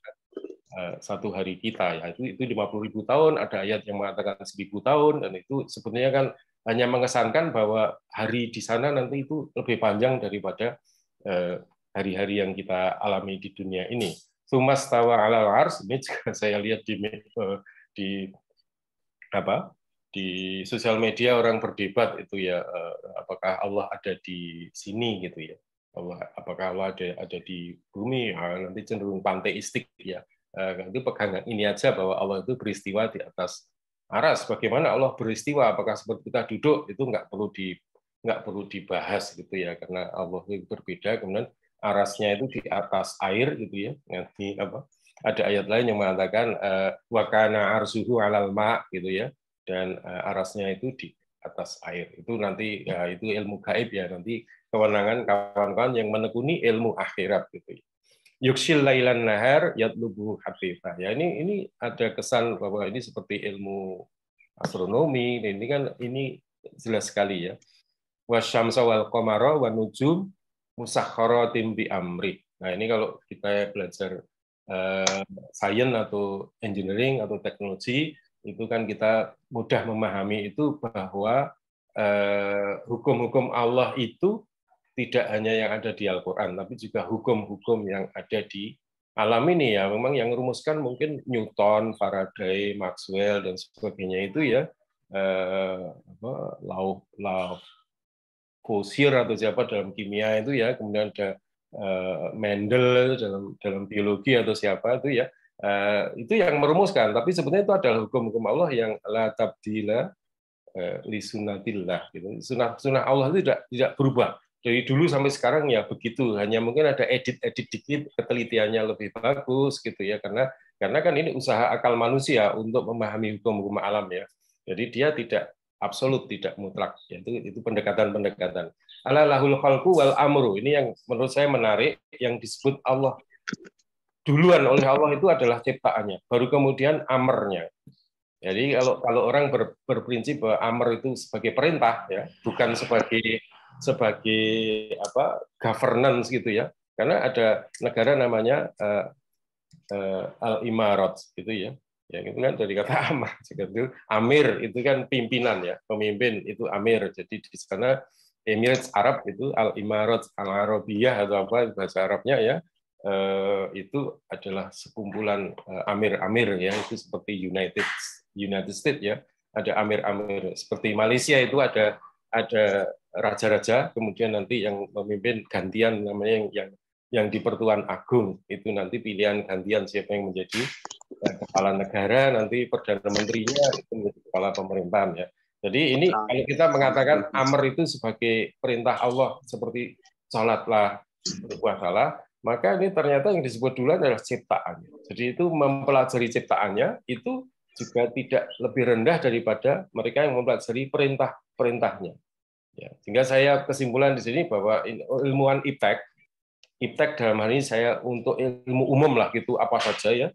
satu hari kita ya. Itu 50.000 tahun, ada ayat yang mengatakan 1.000 tahun, dan itu sebenarnya kan hanya mengesankan bahwa hari di sana nanti itu lebih panjang daripada hari-hari yang kita alami di dunia ini. Sumas tawa alal ars, ini juga saya lihat di sosial media orang berdebat itu ya, apakah Allah ada di sini gitu ya. Apakah Allah ada di bumi? Nanti cenderung panteistik ya. Itu pegangan ini aja bahwa Allah itu beristiwa di atas aras. Bagaimana Allah beristiwa? Apakah seperti kita duduk? Itu nggak perlu dibahas gitu ya, karena Allah itu berbeda. Kemudian arasnya itu di atas air gitu ya. Nanti ada ayat lain yang mengatakan wa kana arsuhu 'alal ma' gitu ya, dan arasnya itu di atas air. Itu nanti ya, itu ilmu gaib ya, nanti kewenangan kawan-kawan yang menekuni ilmu akhirat gitu ya. Yukshil lailan nahar yatlubu hafifah. Ya ini ada kesan bahwa ini seperti ilmu astronomi. Ini kan ini jelas sekali ya. Wasyamsa wal qamara wan nujum musakhkharatin bi amri. Nah, ini kalau kita belajar sains atau engineering atau teknologi, itu kan kita mudah memahami itu bahwa hukum-hukum Allah itu tidak hanya yang ada di Al-Quran, tapi juga hukum-hukum yang ada di alam ini ya. Memang yang merumuskan mungkin Newton, Faraday, Maxwell, dan sebagainya itu ya, Lavoisier atau siapa dalam kimia itu ya, kemudian ada Mendel dalam biologi atau siapa itu ya, itu yang merumuskan. Tapi sebenarnya itu adalah hukum-hukum Allah yang la tabdila li sunnatillah. Gitu. Sunnah Allah itu tidak berubah. Dari dulu sampai sekarang ya begitu, hanya mungkin ada edit dikit, ketelitiannya lebih bagus gitu ya, karena kan ini usaha akal manusia untuk memahami hukum-hukum alam ya. Jadi dia tidak absolut, tidak mutlak. Itu pendekatan-pendekatan. Ala lahul khalqu wal amru. Ini yang menurut saya menarik, yang disebut Allah duluan oleh Allah itu adalah ciptaannya, baru kemudian amernya. Jadi kalau orang berprinsip bahwa amr itu sebagai perintah ya, bukan sebagai governance gitu ya, karena ada negara namanya al-imarat gitu ya, yang itu kan dari kata amr, itu amir itu kan pimpinan ya, pemimpin itu amir. Jadi di sana Emirates Arab itu al-imarat al-arabiyah atau apa bahasa Arabnya ya, itu adalah sekumpulan amir-amir ya, itu seperti United States ya, ada amir-amir. Seperti Malaysia itu ada raja-raja, kemudian nanti yang memimpin gantian namanya yang di Pertuan Agung, itu nanti pilihan gantian siapa yang menjadi kepala negara, nanti perdana menterinya itu menjadi kepala pemerintahan ya. Jadi ini kalau kita mengatakan amr itu sebagai perintah Allah seperti sholatlah, berpuasalah, maka ini ternyata yang disebut dulu adalah ciptaannya. Jadi itu mempelajari ciptaannya itu juga tidak lebih rendah daripada mereka yang mempelajari perintah-perintahnya. Ya, sehingga saya kesimpulan di sini bahwa ilmuwan iptek dalam hal ini saya untuk ilmu umum lah gitu apa saja ya,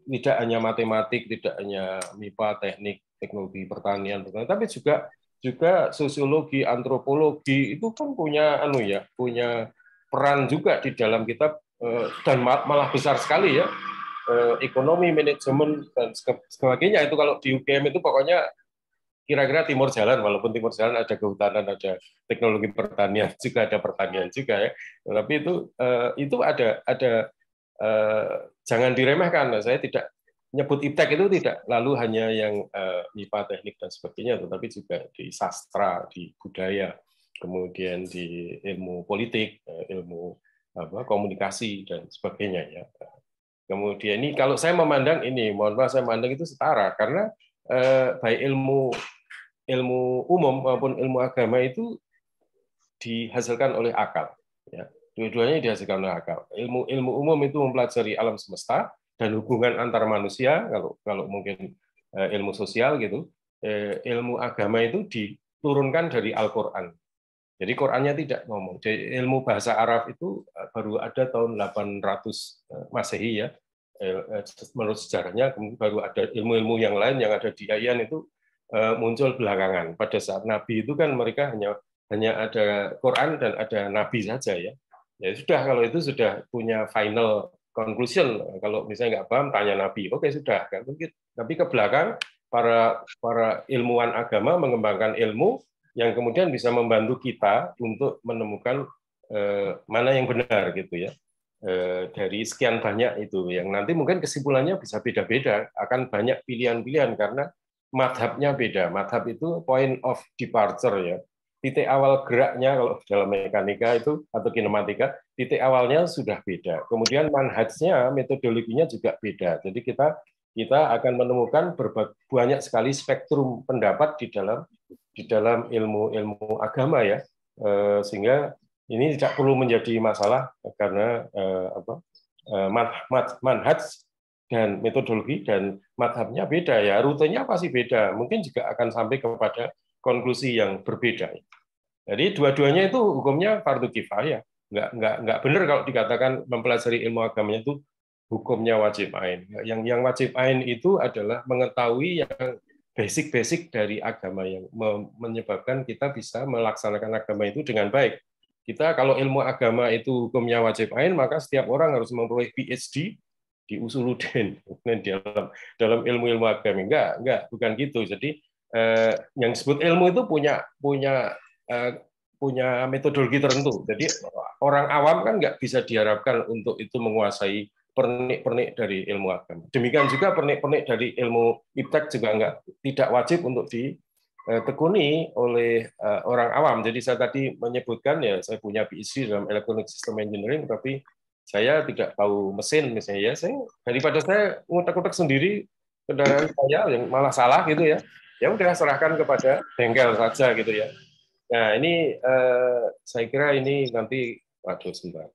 tidak hanya matematik, tidak hanya MIPA, teknik, teknologi pertanian, tapi juga sosiologi, antropologi itu kan punya punya peran juga di dalam kitab, dan malah besar sekali ya, ekonomi, manajemen dan sebagainya. Itu kalau di UGM itu pokoknya kira-kira timur jalan, walaupun timur jalan ada kehutanan, ada teknologi pertanian juga, ada pertanian juga ya. Tapi itu ada jangan diremehkan. Saya tidak nyebut iptek itu tidak lalu hanya yang MIPA, teknik dan sebagainya, tetapi juga di sastra, di budaya, kemudian di ilmu politik, ilmu komunikasi dan sebagainya ya. Kemudian ini kalau saya memandang ini, mohon maaf saya memandang itu setara karena baik ilmu umum maupun ilmu agama itu dihasilkan oleh akal. Ya. Dua-duanya dihasilkan oleh akal. Ilmu umum itu mempelajari alam semesta dan hubungan antar manusia, kalau mungkin ilmu sosial gitu. Ilmu agama itu diturunkan dari Al-Quran. Jadi Qurannya tidak ngomong. Jadi ilmu bahasa Arab itu baru ada tahun 800 Masehi ya. Menurut sejarahnya, baru ada ilmu-ilmu yang lain yang ada di Ayan itu muncul belakangan. Pada saat Nabi itu kan mereka hanya ada Quran dan ada Nabi saja ya. Ya sudah, kalau itu sudah punya final conclusion. Kalau misalnya nggak paham tanya Nabi, oke sudah. Tapi ke belakang para ilmuwan agama mengembangkan ilmu yang kemudian bisa membantu kita untuk menemukan mana yang benar gitu ya. Dari sekian banyak itu yang nanti mungkin kesimpulannya bisa beda-beda, akan banyak pilihan-pilihan karena madhabnya beda. Madhab itu point of departure ya, titik awal geraknya kalau dalam mekanika itu atau kinematika, titik awalnya sudah beda. Kemudian manhajnya, metodologinya juga beda. Jadi kita akan menemukan banyak sekali spektrum pendapat di dalam ilmu agama ya, sehingga ini tidak perlu menjadi masalah karena manhaj dan metodologi dan madhabnya beda ya, rutenya pasti beda, mungkin juga akan sampai kepada konklusi yang berbeda. Jadi dua-duanya itu hukumnya fardu kifayah, nggak benar kalau dikatakan mempelajari ilmu agamanya itu hukumnya wajib ain. Yang wajib ain itu adalah mengetahui yang basic dari agama yang menyebabkan kita bisa melaksanakan agama itu dengan baik. Kita kalau ilmu agama itu hukumnya wajib ain, maka setiap orang harus memperoleh PhD di usuluddin dalam ilmu agama. Enggak, bukan gitu. Jadi yang disebut ilmu itu punya metodologi tertentu. Jadi orang awam kan nggak bisa diharapkan untuk itu menguasai pernik-pernik dari ilmu agama. Demikian juga pernik-pernik dari ilmu iptek juga tidak wajib untuk ditekuni oleh orang awam. Jadi saya tadi menyebutkan ya, saya punya PhD dalam Electronic System Engineering, tapi saya tidak tahu mesin misalnya ya. Daripada saya ngutak-ngutak sendiri kendaraan saya yang malah salah gitu ya. Ya udah serahkan kepada bengkel saja gitu ya. Nah ini saya kira ini nanti, waduh sebentar.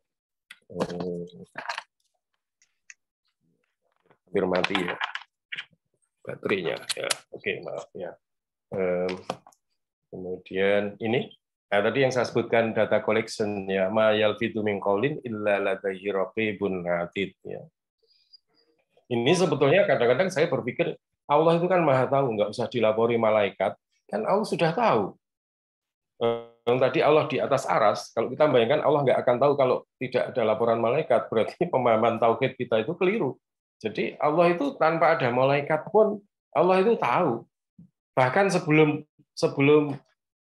Hampir mati ya baterainya ya. Oke, maaf ya. Kemudian ini tadi yang saya sebutkan data collection ya, ma yalfidu min qaulin illa ladaihi raqibun atid ya. Ini sebetulnya kadang-kadang saya berpikir Allah itu kan maha tahu, nggak usah dilapori malaikat, kan Allah sudah tahu. Tadi Allah di atas aras, kalau kita bayangkan Allah nggak akan tahu kalau tidak ada laporan malaikat, berarti pemahaman tauhid kita itu keliru. Jadi Allah itu tanpa ada malaikat pun Allah itu tahu. Bahkan sebelum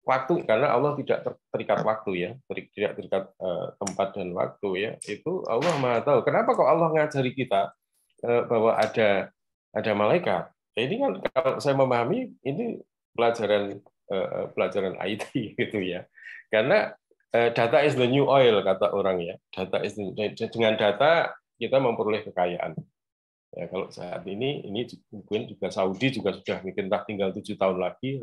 waktu, karena Allah tidak terikat waktu ya, tidak terikat tempat dan waktu ya. Itu Allah Maha tahu. Kenapa kok Allah ngajari kita bahwa ada malaikat? Ya, ini kan kalau saya memahami ini pelajaran IT gitu ya. Karena data is the new oil kata orang ya. Dengan data kita memperoleh kekayaan. Ya, kalau saat ini mungkin juga Saudi juga sudah mungkin tinggal 7 tahun lagi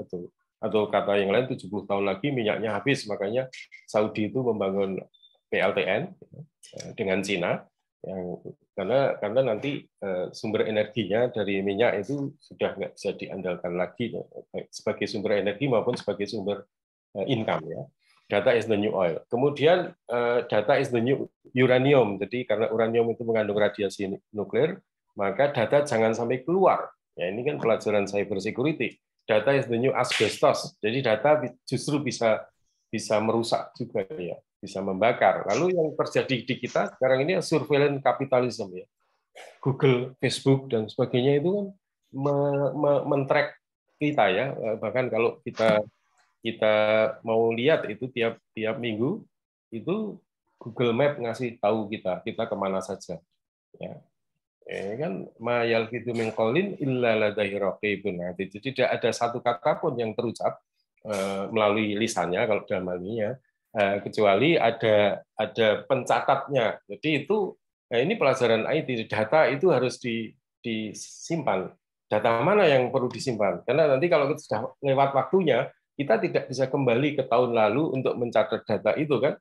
atau kata yang lain 70 tahun lagi minyaknya habis, makanya Saudi itu membangun PLTN dengan Cina karena nanti sumber energinya dari minyak itu sudah nggak bisa diandalkan lagi sebagai sumber energi maupun sebagai sumber income ya. Data is the new oil. Kemudian data is the new uranium. Jadi karena uranium itu mengandung radiasi nuklir, maka data jangan sampai keluar. Ya, ini kan pelajaran cyber security. Data is the new asbestos. Jadi data justru bisa merusak juga ya, bisa membakar. Lalu yang terjadi di kita sekarang ini surveillance capitalism ya. Google, Facebook dan sebagainya itu kan men-track kita ya. Bahkan kalau kita mau lihat itu tiap minggu itu Google Map ngasih tahu kita kemana saja. Ya. Kan mayal gitu mengkolin illa ladaihi raqibun atid. Jadi tidak ada satu kata pun yang terucap melalui lisannya kalau dalam hal ini ya, kecuali ada pencatatnya. Jadi itu ini pelajaran IT, data itu harus disimpan. Data mana yang perlu disimpan? Karena nanti kalau sudah lewat waktunya, kita tidak bisa kembali ke tahun lalu untuk mencatat data itu kan.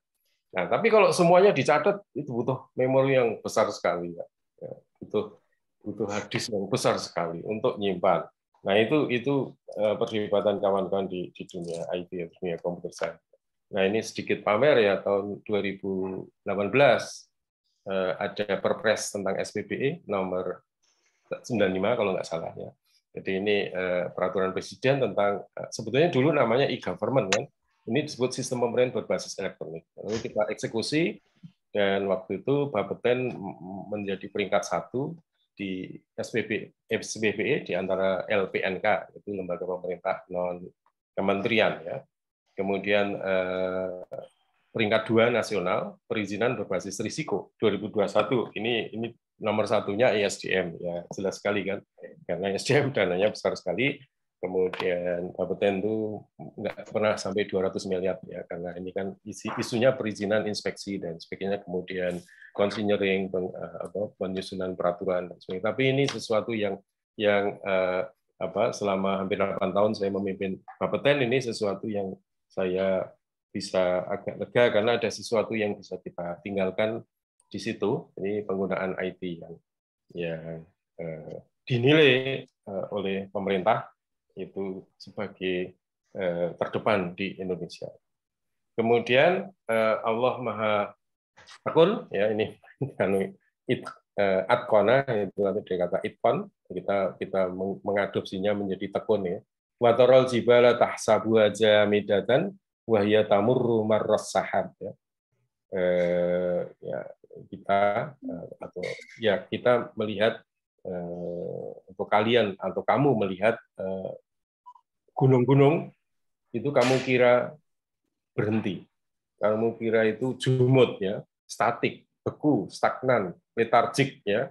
Nah, tapi kalau semuanya dicatat itu butuh memori yang besar sekali ya. Butuh hard disk yang besar sekali untuk nyimpan. Nah itu perlibatan kawan-kawan di dunia IT, dunia komputer science. Nah ini sedikit pamer ya, tahun 2018 ada Perpres tentang SPBE nomor 95 kalau nggak salah ya. Jadi ini peraturan presiden tentang sebetulnya dulu namanya e-government kan. Ini disebut sistem pemerintahan berbasis elektronik. Lalu kita eksekusi. Dan waktu itu Bapeten menjadi peringkat 1 di SPBE di antara LPNK, itu lembaga pemerintah non kementerian ya. Kemudian peringkat 2 nasional perizinan berbasis risiko 2021. Ini nomor satunya ISDM ya, jelas sekali kan. Karena ISDM dananya besar sekali. Kemudian Bapeten itu nggak pernah sampai 200 miliar ya, karena ini kan isunya perizinan, inspeksi dan sebagainya, kemudian consigning, penyusunan peraturan dan sebagainya. Tapi ini sesuatu yang selama hampir 8 tahun saya memimpin Bapeten, ini sesuatu yang saya bisa agak lega karena ada sesuatu yang bisa kita tinggalkan di situ. Ini penggunaan IT yang dinilai oleh pemerintah itu sebagai terdepan di Indonesia. Kemudian Allah Maha Akun ya, ini Atqona itu dari kata itqon, kita mengadopsinya menjadi tekun ya. Wa taral jibala tahsabuha jamidatan wa hiya tamurru marras sahab ya. Kita melihat untuk kalian atau kamu melihat gunung-gunung itu kamu kira berhenti, kamu kira itu jumud ya, statik, beku, stagnan, letargik ya.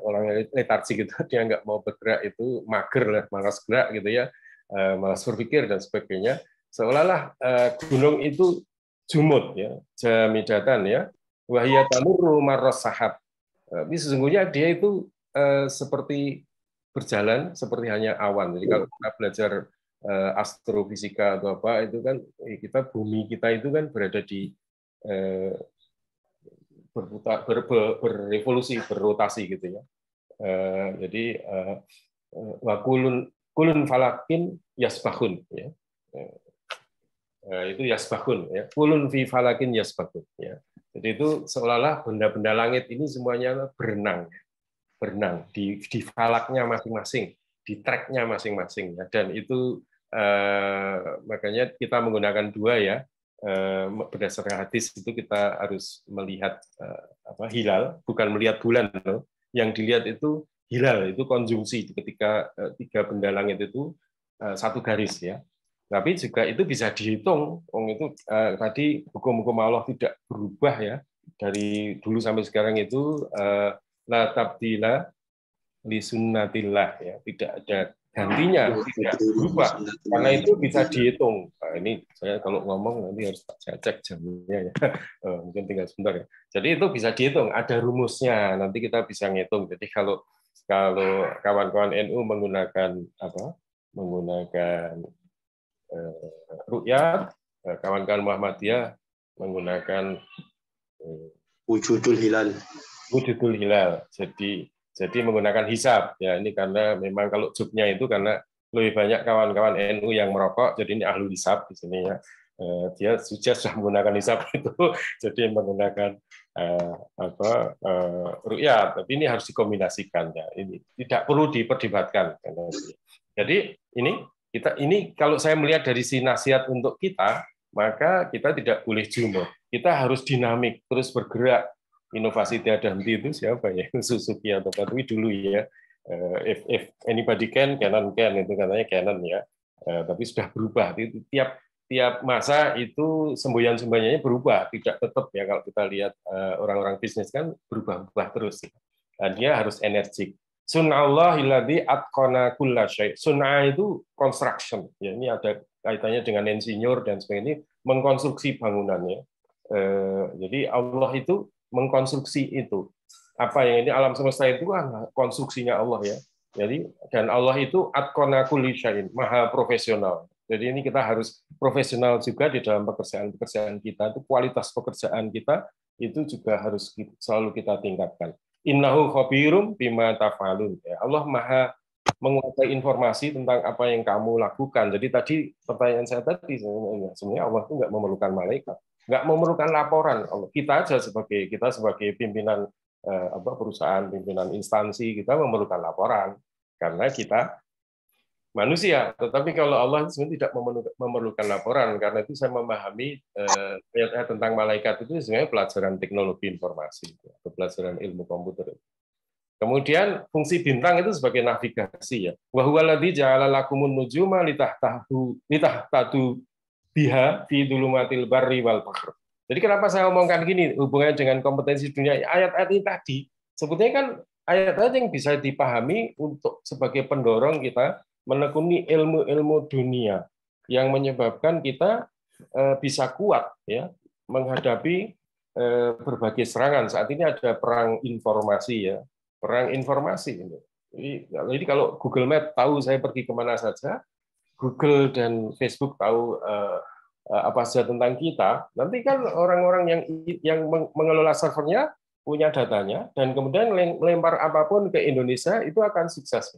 Orang yang letargik itu dia nggak mau bergerak, itu mager lah, malas gerak gitu ya, malas berpikir dan sebagainya. Seolah-olah gunung itu jumud ya, jamidatan ya, wahya tamurru marras sahab. Tapi sesungguhnya dia itu seperti berjalan seperti hanya awan. Jadi kalau kita belajar astrofisika atau apa itu kan bumi kita itu kan berada di berevolusi, berrotasi gitu ya. Jadi kulun falakin yasbahun ya. Itu yasbahun ya. Kulun fi falakin yasbahun ya. Jadi itu seolah-olah benda-benda langit ini semuanya berenang di falaknya masing-masing, di tracknya masing-masing ya. Dan itu makanya kita menggunakan 2 ya, berdasarkan hadis itu kita harus melihat hilal, bukan melihat bulan loh. Yang dilihat itu hilal, itu konjungsi ketika 3 benda langit itu satu garis ya. Tapi juga itu bisa dihitung. Itu tadi hukum-hukum Allah tidak berubah ya dari dulu sampai sekarang itu la tabdila li sunnatillah ya, tidak ada gantinya, tidak berubah. Karena itu bisa dihitung. Nah, ini saya kalau ngomong nanti harus saya cek jamnya ya. Mungkin tinggal sebentar ya. Jadi itu bisa dihitung, ada rumusnya. Nanti kita bisa ngitung. Jadi kalau kawan-kawan NU menggunakan ru'yat, kawan-kawan Muhammadiyah menggunakan wujudul hilal. Wujudul hilal. Jadi menggunakan hisab ya, ini karena memang kalau jobnya itu karena lebih banyak kawan-kawan NU yang merokok, jadi ini ahli hisab di sini ya. Dia sudah menggunakan hisab itu, jadi menggunakan ru'yat, tapi ini harus dikombinasikan ya. Ini tidak perlu diperdebatkan. Jadi ini kalau saya melihat dari si nasihat untuk kita, maka kita tidak boleh jumur. Kita harus dinamik, terus bergerak. Inovasi tiada henti itu siapa ya? Suzuki atau Patwi dulu ya. If anybody can, Canon can, itu katanya Canon ya. Tapi sudah berubah. Tiap masa itu semboyan-semboyannya berubah, tidak tetap ya. Kalau kita lihat orang-orang bisnis kan berubah-ubah terus. Nah, dia harus energik. Sunnahilladzii atqana kulla syai'. Sunnah itu construction. Ya, ini ada kaitannya dengan insinyur dan sebagainya, mengkonstruksi bangunannya. Jadi Allah itu mengkonstruksi itu. Apa yang ini alam semesta itu kan konstruksinya Allah ya. Jadi dan Allah itu atqana kulli syai'in, maha profesional. Jadi ini kita harus profesional juga di dalam pekerjaan kita. Itu kualitas pekerjaan kita itu juga harus selalu kita tingkatkan. Innahu khabirum bima taf'alun. Allah maha menguasai informasi tentang apa yang kamu lakukan. Jadi tadi pertanyaan saya tadi sebenarnya Allah itu nggak memerlukan malaikat, nggak memerlukan laporan. Kita sebagai pimpinan perusahaan, pimpinan instansi, kita memerlukan laporan karena kita manusia. Tetapi kalau Allah sebenarnya tidak memerlukan laporan, karena itu saya memahami ayat-ayat tentang malaikat itu sebenarnya pelajaran teknologi informasi atau pelajaran ilmu komputer. Kemudian fungsi bintang itu sebagai navigasi ya. Wa huwallazi ja'ala lakumun nujuma litahtadu biha fi dzulumatil barri wal bahr. Jadi kenapa saya omongkan gini hubungannya dengan kompetensi dunia? Ayat-ayat ini tadi sebetulnya kan ayat-ayat yang bisa dipahami untuk sebagai pendorong kita menekuni ilmu-ilmu dunia yang menyebabkan kita bisa kuat ya menghadapi berbagai serangan. Saat ini ada perang informasi ya. Perang informasi. Jadi kalau Google Map tahu saya pergi kemana saja, Google dan Facebook tahu apa saja tentang kita, nanti kan orang-orang yang mengelola servernya punya datanya, dan kemudian melempar apapun ke Indonesia itu akan sukses.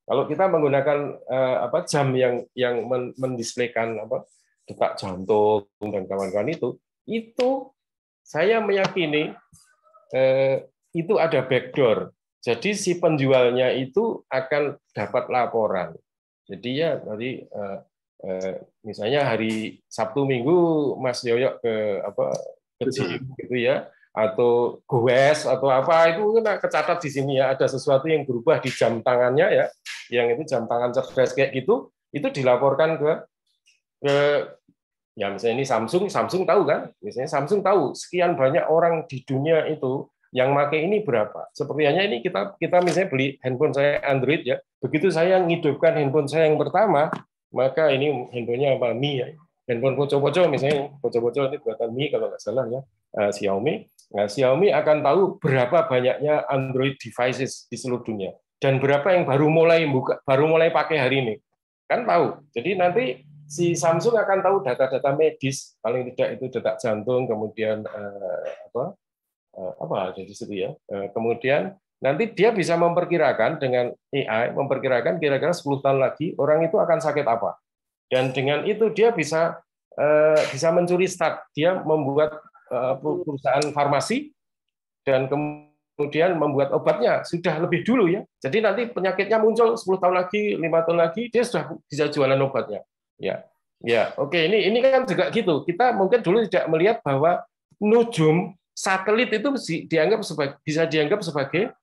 Kalau kita menggunakan jam yang mendisplaykan detak jantung dan kawan-kawan itu saya meyakini itu ada backdoor. Jadi si penjualnya itu akan dapat laporan. Jadi ya tadi misalnya hari Sabtu Minggu Mas Yoyok ke gym gitu ya, atau goes atau apa itu kecatat di sini ya, ada sesuatu yang berubah di jam tangannya ya, yang itu jam tangan cerdas kayak gitu, itu dilaporkan ke ya misalnya ini Samsung tahu kan, misalnya Samsung tahu sekian banyak orang di dunia itu yang pakai ini berapa. Seperti hanya ini kita misalnya beli handphone saya Android ya, begitu saya ngidupkan handphone saya yang pertama, maka ini handphonenya apa Mi ya, handphone poco-poco misalnya, poco-poco ini buatan Mi kalau nggak salah ya, Xiaomi. Nah, Xiaomi akan tahu berapa banyaknya Android devices di seluruh dunia dan berapa yang baru mulai pakai hari ini, kan tahu. Jadi nanti si Samsung akan tahu data-data medis, paling tidak itu detak jantung, kemudian apa ada di situ ya. Kemudian nanti dia bisa memperkirakan dengan AI, memperkirakan kira-kira 10 tahun lagi orang itu akan sakit apa. Dan dengan itu dia bisa mencuri start. Dia membuat perusahaan farmasi dan kemudian membuat obatnya sudah lebih dulu ya. Jadi nanti penyakitnya muncul 10 tahun lagi, 5 tahun lagi dia sudah bisa jualan obatnya. Ya, oke. Ini kan juga gitu. Kita mungkin dulu tidak melihat bahwa nujum satelit itu bisa dianggap sebagai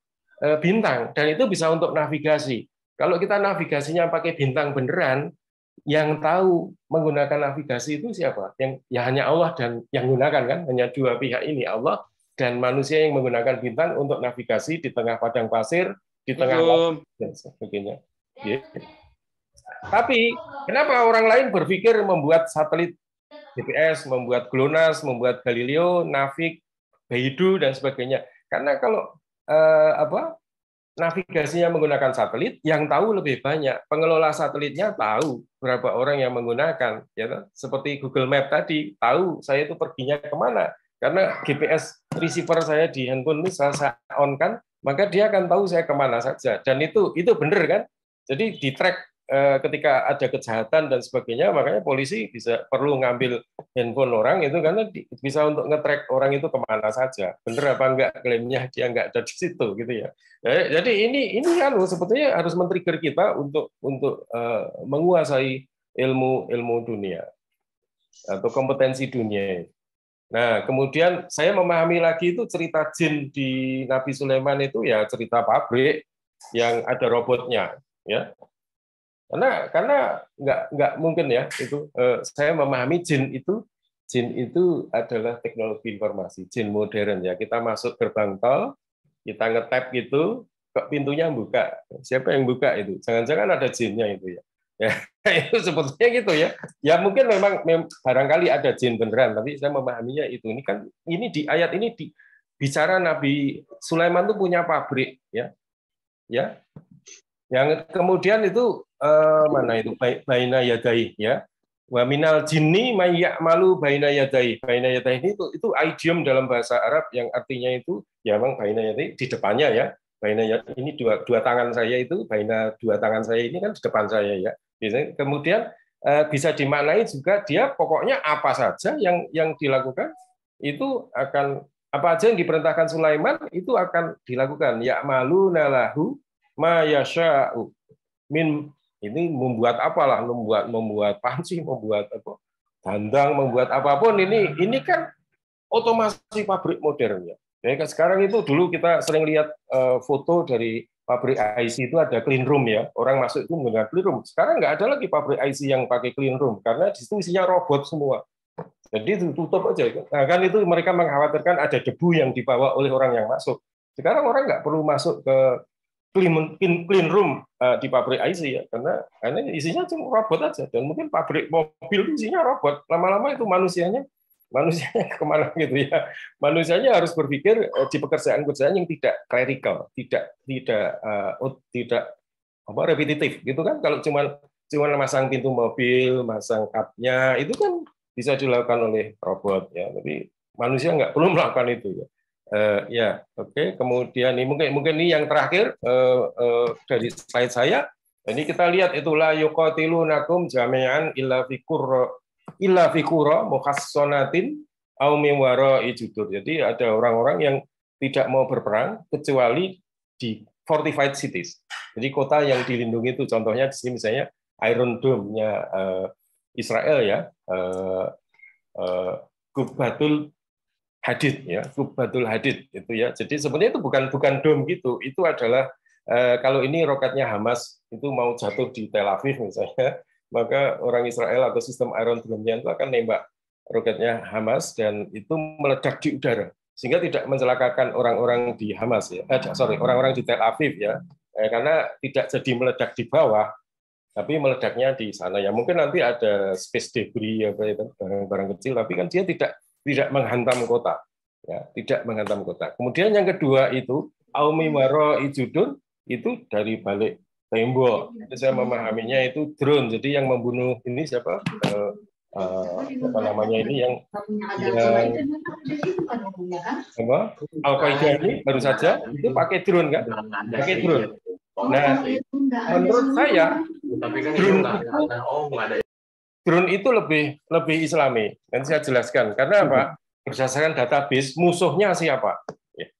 bintang, dan itu bisa untuk navigasi. Kalau kita navigasinya pakai bintang beneran, yang tahu menggunakan navigasi itu siapa? Yang ya hanya Allah dan yang gunakan kan, hanya dua pihak ini, Allah dan manusia yang menggunakan bintang untuk navigasi di tengah padang pasir, di tengah laut dan sebagainya. Ya. Tapi kenapa orang lain berpikir membuat satelit GPS, membuat GLONASS, membuat Galileo, Navig, Beidou dan sebagainya? Karena kalau navigasinya menggunakan satelit, yang tahu lebih banyak. Pengelola satelitnya tahu berapa orang yang menggunakan. Ya, seperti Google Map tadi, tahu saya itu perginya kemana. Karena GPS receiver saya di handphone ini saya on-kan, maka dia akan tahu saya kemana saja. Dan itu benar kan? Jadi di-track ketika ada kejahatan dan sebagainya, makanya polisi perlu ngambil handphone orang itu karena bisa untuk nge-track orang itu kemana saja. Benar apa enggak klaimnya dia enggak ada di situ gitu ya. Jadi ini kan sebetulnya harus men-trigger kita untuk menguasai ilmu dunia atau kompetensi dunia. Nah, kemudian saya memahami lagi itu cerita jin di Nabi Sulaiman itu ya cerita pabrik yang ada robotnya ya. Karena nggak mungkin ya itu saya memahami jin itu adalah teknologi informasi, jin modern ya. Kita masuk gerbang tol, kita nge-tap gitu, kok pintunya buka. Siapa yang buka itu? Jangan-jangan ada jinnya itu ya. Ya itu sebetulnya gitu ya. Ya mungkin memang barangkali ada jin beneran, tapi saya memahaminya itu. Ini di ayat ini bicara Nabi Sulaiman itu punya pabrik ya. Ya. Yang kemudian itu mana itu baina yadai ya. Wa minal jinni may ya'malu baina yadai. Baina yadai itu idiom dalam bahasa Arab yang artinya itu ya memang baina yadai di depannya ya. Baina yadai ini dua tangan saya itu, baina dua tangan saya ini kan di depan saya ya. Kemudian bisa dimaknai juga dia pokoknya apa saja yang dilakukan itu akan apa aja yang diperintahkan Sulaiman itu akan dilakukan. Ya'malu nalahu ma yasha'u min ini membuat apalah, membuat panci, membuat apa dandang, membuat apapun ini kan otomasi pabrik modern ya. Jadi sekarang itu dulu kita sering lihat foto dari pabrik IC itu ada clean room ya, orang masuk itu menggunakan clean room. Sekarang nggak ada lagi pabrik IC yang pakai clean room karena di situ isinya robot semua. Jadi tutup aja. Nah, kan itu mereka mengkhawatirkan ada debu yang dibawa oleh orang yang masuk. Sekarang orang nggak perlu masuk ke clean room di pabrik IC ya, karena isinya cuma robot aja, dan mungkin pabrik mobil isinya robot, lama-lama itu manusianya kemana gitu ya. Manusianya harus berpikir di pekerjaan-pekerjaan yang tidak clerical, tidak repetitif gitu kan. Kalau cuma masang pintu mobil, masang kapnya itu kan bisa dilakukan oleh robot ya, tapi manusia nggak perlu melakukan itu ya. Ya, oke. Kemudian ini mungkin ini yang terakhir dari slide saya. Ini kita lihat itulah yuqatilunakum jami'an illa fi qura muhassonatin aw min wara'i judur. Jadi ada orang-orang yang tidak mau berperang kecuali di fortified cities. Jadi kota yang dilindungi itu contohnya di sini misalnya Iron Dome-nya Israel ya. Qubbatul Hadid ya, Qubbatul Hadid itu ya. Jadi sebenarnya itu bukan dom gitu. Itu adalah kalau ini roketnya Hamas itu mau jatuh di Tel Aviv misalnya, maka orang Israel atau sistem Iron Dome-nya itu akan nembak roketnya Hamas dan itu meledak di udara sehingga tidak mencelakakan orang-orang di Hamas ya. Orang-orang di Tel Aviv ya. Karena tidak jadi meledak di bawah, tapi meledaknya di sana ya. Mungkin nanti ada space debris apa itu barang-barang kecil, tapi kan dia tidak menghantam kota, ya, tidak menghantam kota. Kemudian yang kedua itu aumi waro ijudun itu dari balik tembok. Itu saya memahaminya itu drone. Jadi yang membunuh ini siapa? Apa namanya ini yang Al-Qaeda ini baru saja itu pakai drone kan? Pakai drone. Nah, menurut saya drone itu lebih Islami. Nanti saya jelaskan. Karena apa? Berdasarkan database, musuhnya siapa? Ya.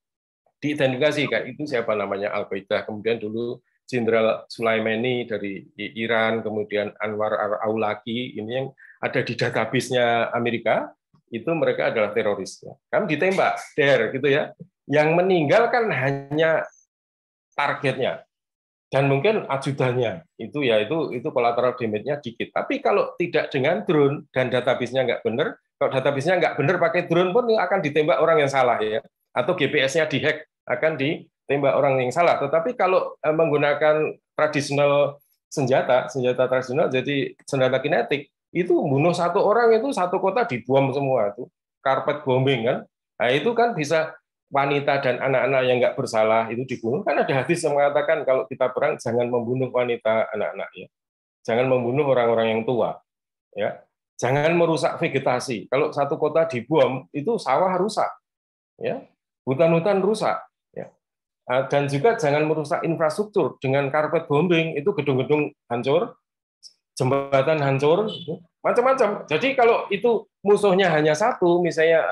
Diidentifikasi, kayak itu siapa namanya Al-Qaeda. Kemudian dulu Jenderal Sulaimani dari Iran, kemudian Anwar al-Awlaki, ini yang ada di database-nya Amerika, itu mereka adalah teroris. Kan ditembak, gitu ya. Yang meninggal kan hanya targetnya. dan mungkin ajudannya itu ya itu collateral damage-nya dikit. Tapi kalau tidak dengan drone dan database-nya nggak benar, kalau database-nya nggak benar pakai drone pun akan ditembak orang yang salah ya, atau GPS-nya dihack akan ditembak orang yang salah. Tetapi kalau menggunakan tradisional senjata tradisional, jadi senjata kinetik, itu bunuh satu orang itu satu kota dibom semua, itu carpet bombing kan. Nah itu kan bisa wanita dan anak-anak yang nggak bersalah itu dibunuh. Kan ada hadis yang mengatakan kalau kita perang jangan membunuh wanita, anak-anak ya, jangan membunuh orang-orang yang tua ya, jangan merusak vegetasi. Kalau satu kota dibom itu sawah rusak ya, hutan-hutan rusak ya. Dan juga jangan merusak infrastruktur dengan carpet bombing, itu gedung-gedung hancur, jembatan hancur, macam-macam. Jadi kalau itu musuhnya hanya satu, misalnya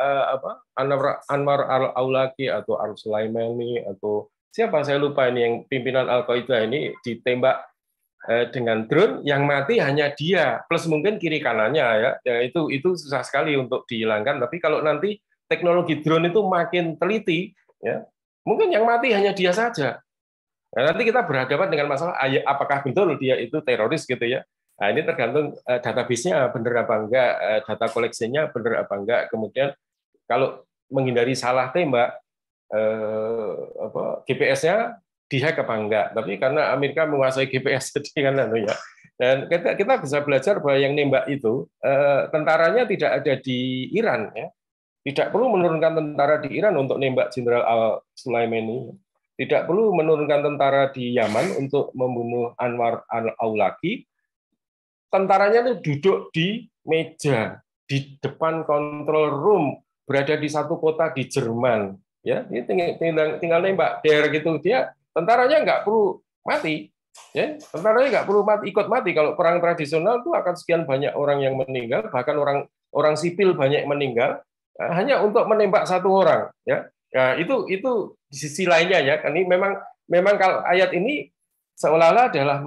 Anwar al-Awlaki atau al-Sulaimani atau siapa saya lupa ini yang pimpinan Al-Qaeda ini ditembak dengan drone, yang mati hanya dia plus mungkin kiri kanannya ya itu susah sekali untuk dihilangkan. Tapi kalau nanti teknologi drone itu makin teliti ya, mungkin yang mati hanya dia saja. Nah, nanti kita berhadapan dengan masalah apakah betul dia itu teroris gitu ya. Nah, ini tergantung database-nya benar apa enggak, data koleksinya benar apa enggak. Kemudian kalau menghindari salah tembak, GPS-nya dihack apa enggak. Tapi karena Amerika menguasai GPS, jadi kan ya. Dan kita bisa belajar bahwa yang nembak itu tentaranya tidak ada di Iran ya. Tidak perlu menurunkan tentara di Iran untuk nembak Jenderal al-Sulaimani. Tidak perlu menurunkan tentara di Yaman untuk membunuh Anwar al-Awlaki. Tentaranya itu duduk di meja di depan control room, berada di satu kota di Jerman ya, ini tinggal nembak gitu, dia tentaranya nggak perlu mati ya, tentaranya nggak perlu ikut mati. Kalau perang tradisional itu akan sekian banyak orang yang meninggal, bahkan orang sipil banyak meninggal hanya untuk menembak satu orang ya. Nah, itu di sisi lainnya ya, kan ini memang kalau ayat ini seolah-olah adalah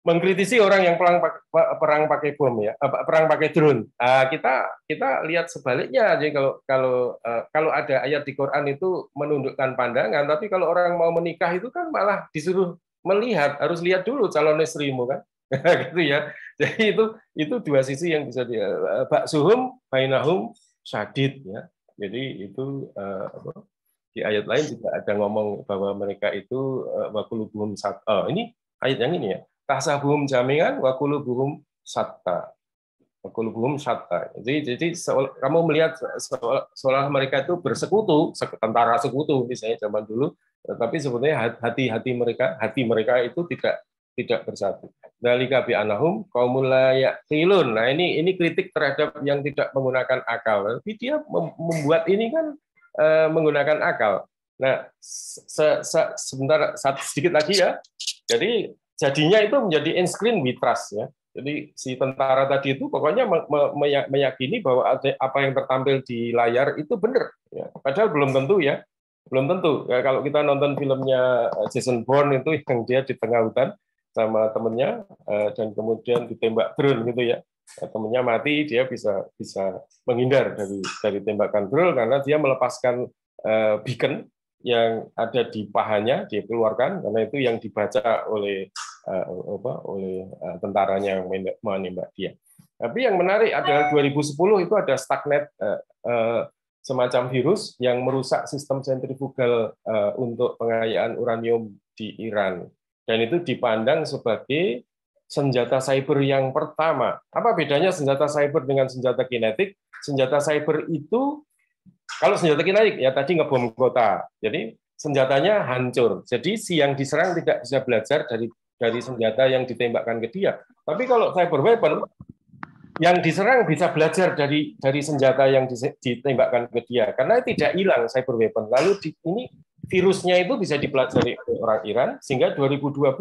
mengkritisi orang yang perang pakai bom ya, perang pakai drone. Kita lihat sebaliknya aja, kalau ada ayat di Quran itu menundukkan pandangan, tapi kalau orang mau menikah itu kan malah disuruh melihat, harus lihat dulu calon istrimu kan. Gitu ya. Jadi itu dua sisi yang bisa ba'suhum bainahum syadid ya. Jadi itu di ayat lain juga ada ngomong bahwa mereka itu wa qulubuhum ini ayat yang ini ya. Tahsabuhum jami'an wa qulubuhum syatta. Wa qulubuhum syatta. Jadi kamu melihat seolah mereka itu bersekutu, tentara sekutu misalnya zaman dulu, tapi sebetulnya hati mereka itu tidak bersatu. Dzalika bi annahum qaumul la yaqilun. Nah, ini kritik terhadap yang tidak menggunakan akal. Tapi dia membuat ini kan menggunakan akal. Nah, sebentar sedikit lagi ya. Jadi jadinya itu menjadi in-screen we trust ya. Jadi si tentara tadi itu pokoknya meyakini bahwa apa yang tertampil di layar itu benar. Ya. Padahal belum tentu ya. Belum tentu. Ya, kalau kita nonton filmnya Jason Bourne itu yang dia di tengah hutan sama temennya dan kemudian ditembak drone gitu ya. Temennya mati, dia bisa menghindar dari tembakan drone karena dia melepaskan beacon yang ada di pahanya, dia keluarkan karena itu yang dibaca oleh tentaranya yang menembak dia. Tapi yang menarik adalah 2010 itu ada Stuxnet, semacam virus yang merusak sistem sentrifugal untuk pengayaan uranium di Iran. Dan itu dipandang sebagai senjata cyber yang pertama. Apa bedanya senjata cyber dengan senjata kinetik? Senjata cyber itu, kalau senjata kinetik ya tadi ngebom kota, jadi senjatanya hancur. Jadi si yang diserang tidak bisa belajar dari senjata yang ditembakkan ke dia. Tapi kalau cyber weapon, yang diserang bisa belajar dari senjata yang ditembakkan ke dia, karena tidak hilang cyber weapon. Lalu ini virusnya itu bisa dipelajari oleh orang Iran, sehingga 2012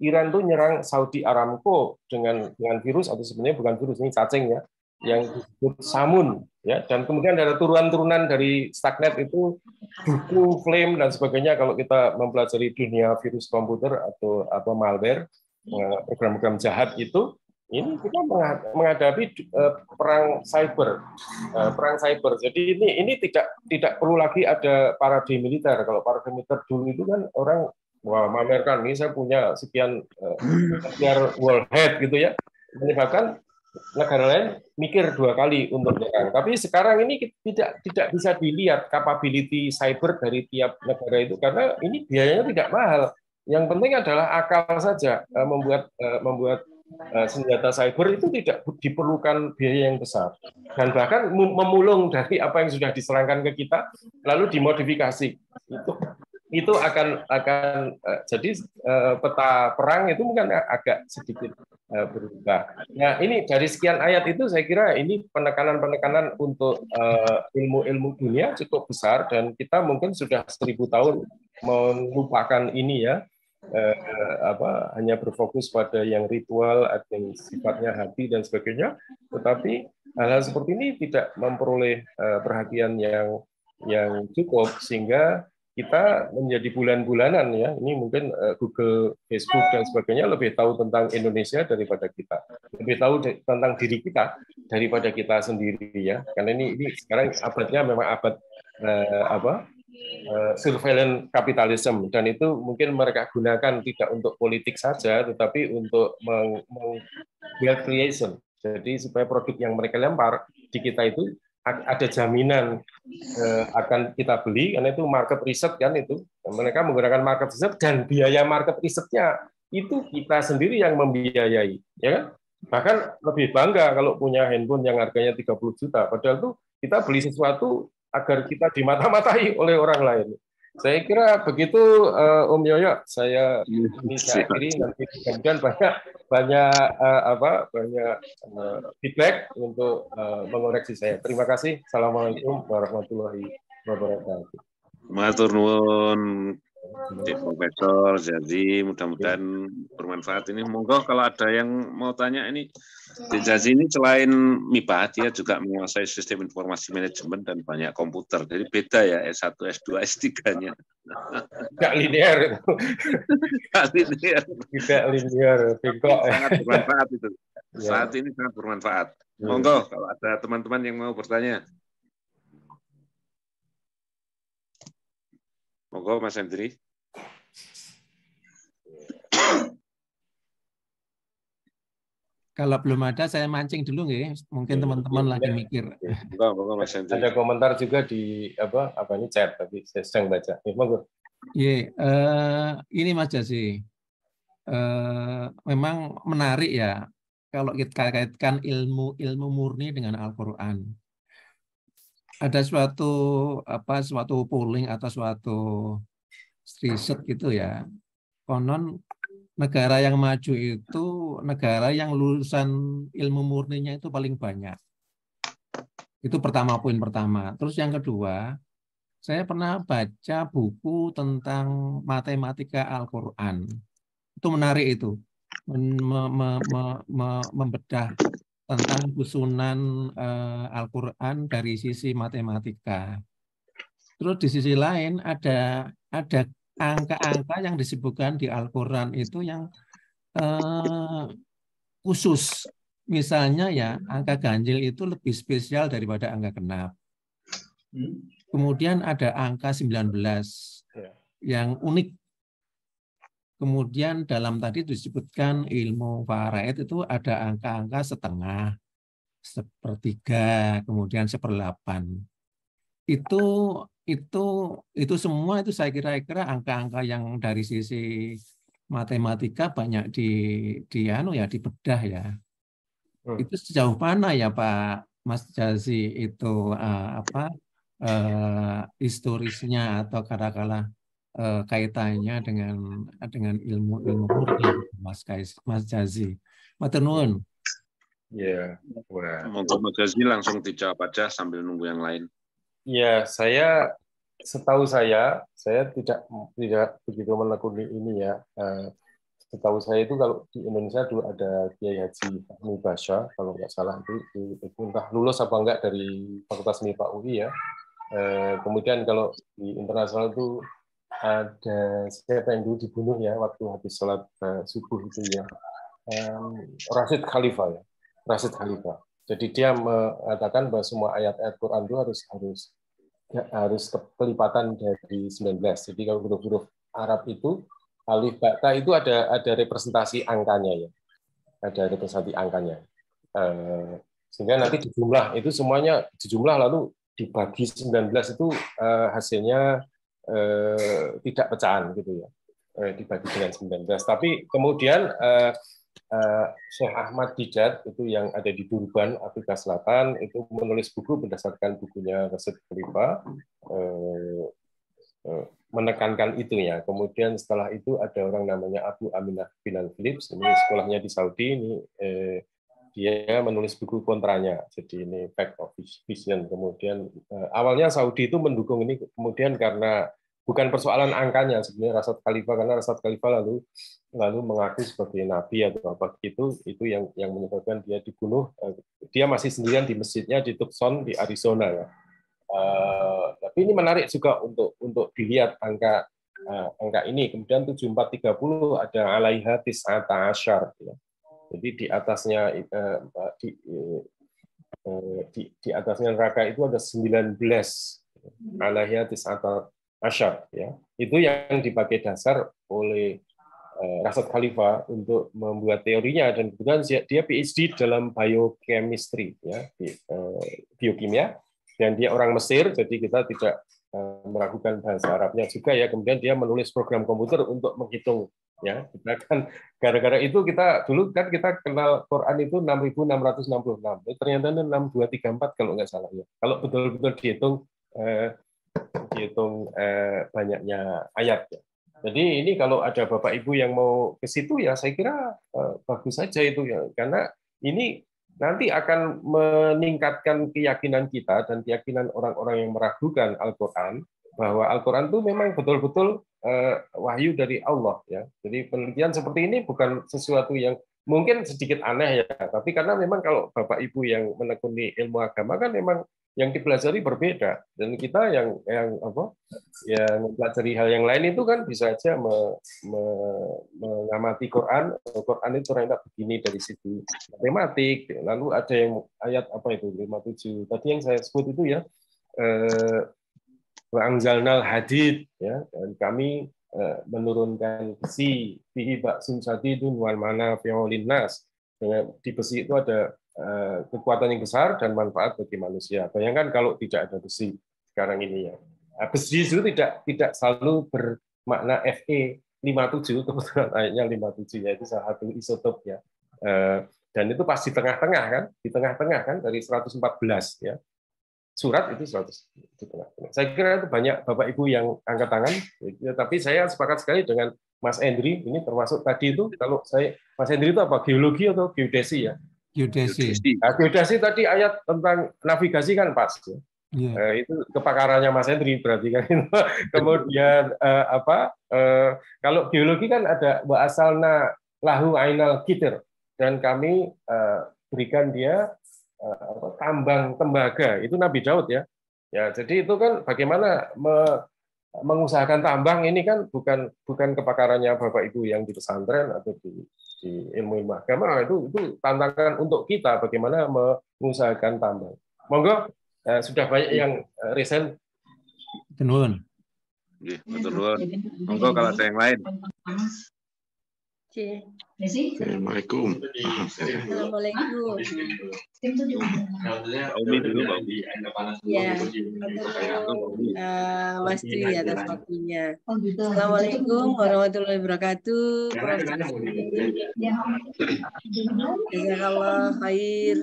Iran tuh nyerang Saudi Aramco dengan virus, atau sebenarnya bukan virus, ini cacing ya, yang disebut Samun ya. Dan kemudian ada turunan dari Stuxnet itu Duku, Flame dan sebagainya. Kalau kita mempelajari dunia virus komputer atau malware, program-program jahat itu ini kita menghadapi perang cyber, Jadi ini tidak perlu lagi ada parade militer. Kalau parade militer dulu itu kan orang memamerkan, ini saya punya sekian warhead gitu ya, menyebabkan negara lain mikir 2 kali untuk menyerang. Tapi sekarang ini tidak bisa dilihat capability cyber dari tiap negara itu, karena ini biayanya tidak mahal. Yang penting adalah akal saja. Membuat senjata cyber itu tidak diperlukan biaya yang besar, dan bahkan memulung dari apa yang sudah diserahkan ke kita lalu dimodifikasi. Itu akan jadi peta perang itu mungkin agak sedikit berubah. Nah, ini dari sekian ayat itu saya kira ini penekanan untuk ilmu dunia cukup besar, dan kita mungkin sudah 1000 tahun melupakan ini ya. Hanya berfokus pada yang ritual, yang sifatnya hati dan sebagainya, tetapi hal-hal seperti ini tidak memperoleh perhatian yang cukup, sehingga kita menjadi bulan-bulanan ya. Ini mungkin Google, Facebook dan sebagainya lebih tahu tentang Indonesia daripada kita, lebih tahu tentang diri kita daripada kita sendiri ya. Karena ini sekarang abadnya memang abad surveillance kapitalisme, dan itu mungkin mereka gunakan tidak untuk politik saja, tetapi untuk wealth creation. Jadi supaya produk yang mereka lempar di kita itu ada jaminan akan kita beli, karena itu market research kan itu. Dan mereka menggunakan market research, dan biaya market research-nya itu kita sendiri yang membiayai, ya kan? Bahkan lebih bangga kalau punya handphone yang harganya 30 juta, padahal itu kita beli sesuatu agar kita dimata-matai oleh orang lain. Saya kira begitu, Om Yoyo. Saya akhiri, nanti kemudian banyak feedback untuk mengoreksi saya. Terima kasih. Assalamualaikum warahmatullahi wabarakatuh. Matur nuwun, Cik Profesor. Jadi mudah-mudahan bermanfaat ini. Monggo kalau ada yang mau tanya ini. Cik Jazi ini selain MIPA, dia juga menguasai sistem informasi manajemen dan banyak komputer. Jadi beda ya S1, S2, S3-nya. Tidak linear itu. Tidak linear. Sangat bermanfaat itu. Saat ini sangat bermanfaat. Monggo kalau ada teman-teman yang mau bertanya. Monggo Mas Hendri. Kalau belum ada, saya mancing dulu nggih. Mungkin teman-teman lagi mikir. Monggo Mas Hendri. Ada komentar juga di ini chat, tapi saya sedang baca. Monggo. Ini Mas Jazi. Memang menarik ya kalau kita kaitkan ilmu murni dengan Al-Qur'an. Ada suatu polling atau suatu riset gitu ya. Konon negara yang maju itu negara yang lulusan ilmu murninya itu paling banyak. Itu poin pertama. Terus yang kedua, saya pernah baca buku tentang matematika Al-Qur'an. Itu menarik itu. Membedah tentang susunan Al-Qur'an dari sisi matematika. Terus di sisi lain ada angka-angka yang disebutkan di Al-Qur'an itu yang khusus. Misalnya ya, angka ganjil itu lebih spesial daripada angka genap. Kemudian ada angka 19 yang unik. Kemudian dalam tadi disebutkan ilmu faraid itu ada angka-angka setengah, sepertiga, kemudian 1/8. Itu semua itu saya kira angka-angka yang dari sisi matematika banyak dibedah ya. Itu sejauh mana ya Pak Mas Jazi itu historisnya atau katakanlah kaitannya dengan ilmu murni Mas Jazi. Matur nuwun. Ya, monggo Mas Jazi langsung dijawab aja sambil nunggu yang lain. Ya, setahu saya tidak begitu menekuni ini ya. Setahu saya itu kalau di Indonesia dulu ada Kiai Haji Fahmi Basya, kalau nggak salah itu entah lulus apa enggak dari Fakultas MIPA UI ya. Kemudian kalau di internasional itu ada siapa yang dulu dibunuh ya waktu habis sholat subuh itu ya. Rasyid Khalifah ya. Rasyid Khalifah. Jadi dia mengatakan bahwa semua ayat-ayat Quran itu harus kelipatan dari 19. Jadi kalau huruf-huruf Arab itu alif ba ta itu ada representasi angkanya ya. Ada representasi angkanya. Sehingga nanti dijumlah itu semuanya dijumlah lalu dibagi 19 itu hasilnya tidak pecahan gitu ya. Dibagi dengan 19. Tapi kemudian Syekh Ahmad Dijat itu yang ada di Durban, Afrika Selatan itu menulis buku berdasarkan bukunya Rasyid Khalifah, menekankan itu ya. Kemudian setelah itu ada orang namanya Abu Aminah Bilal Philips, ini sekolahnya di Saudi, ini dia menulis buku kontranya. Jadi ini Fact of Vision. Kemudian awalnya Saudi itu mendukung ini, kemudian karena bukan persoalan angkanya sebenarnya Rasyid Khalifah, karena Rasyid Khalifah lalu mengaku sebagai nabi atau apa itu yang menyebabkan dia dibunuh. Dia masih sendirian di masjidnya di Tucson di Arizona ya. Tapi ini menarik juga untuk dilihat angka ini. Kemudian 7430 ada alaiha tis'ata asyar ya. Jadi di atasnya di atasnya neraka itu ada 19 alaiha tis'ata asyar ya. Itu yang dipakai dasar oleh Rasyid Khalifah untuk membuat teorinya, dan kebetulan dia PhD dalam biochemistry ya, biokimia, dan dia orang Mesir, jadi kita tidak meragukan bahasa Arabnya juga ya. Kemudian dia menulis program komputer untuk menghitung ya. Kita kan gara-gara itu kita dulu kan kita kenal Quran itu 6.666. Ternyata 6234 kalau nggak salah ya. Kalau betul-betul dihitung banyaknya ayat ya. Jadi ini kalau ada Bapak Ibu yang mau ke situ ya saya kira bagus saja itu ya, karena ini nanti akan meningkatkan keyakinan kita dan keyakinan orang-orang yang meragukan Al-Qur'an bahwa Al-Qur'an itu memang betul-betul wahyu dari Allah ya. Jadi penelitian seperti ini bukan sesuatu yang mungkin sedikit aneh ya, tapi karena memang kalau Bapak Ibu yang menekuni ilmu agama kan memang yang dipelajari berbeda, dan kita yang mempelajari hal yang lain itu kan bisa aja mengamati Quran itu ternyata begini dari sisi matematik, lalu ada yang ayat apa itu 57 tadi yang saya sebut itu ya, wa anzalnal hadid ya, dan kami menurunkan besi fihi ba'sun sadidun wal manafi'u linnas. Di besi itu ada kekuatan yang besar dan manfaat bagi manusia. Bayangkan kalau tidak ada besi sekarang ini ya. Besi itu tidak selalu bermakna Fe57, kebetulan ayatnya 57 ya, itu salah satu isotop ya. Dan itu pasti tengah-tengah kan, di tengah-tengah kan dari 114 ya. Surat itu 100 di tengah-tengah. Saya kira itu banyak Bapak Ibu yang angkat tangan, ya, tapi saya sepakat sekali dengan Mas Endri, ini termasuk tadi itu, kalau Mas Endri itu apa, geologi atau geodesi ya? Geodesi. Nah, geodesi tadi ayat tentang navigasi kan pas ya. Itu kepakarannya Mas Endri berarti kan. Kemudian kalau geologi kan ada wa asalna lahu ainal kitir, dan kami berikan dia tambang tembaga, itu Nabi Daud ya. Ya, jadi itu kan bagaimana mengusahakan tambang ini kan bukan kepakarannya Bapak Ibu yang di pesantren atau di ilmu agama, itu tantangan untuk kita bagaimana mengusahakan tambang. Monggo, sudah banyak yang resen. Betul. Monggo kalau ada yang lain. Assalamualaikum. Assalamualaikum. Umi dulu, Mbak Umi. Ya, Mas Dwi atas waktunya. Assalamualaikum warahmatullahi wabarakatuh. Prof. Jazakallah khair.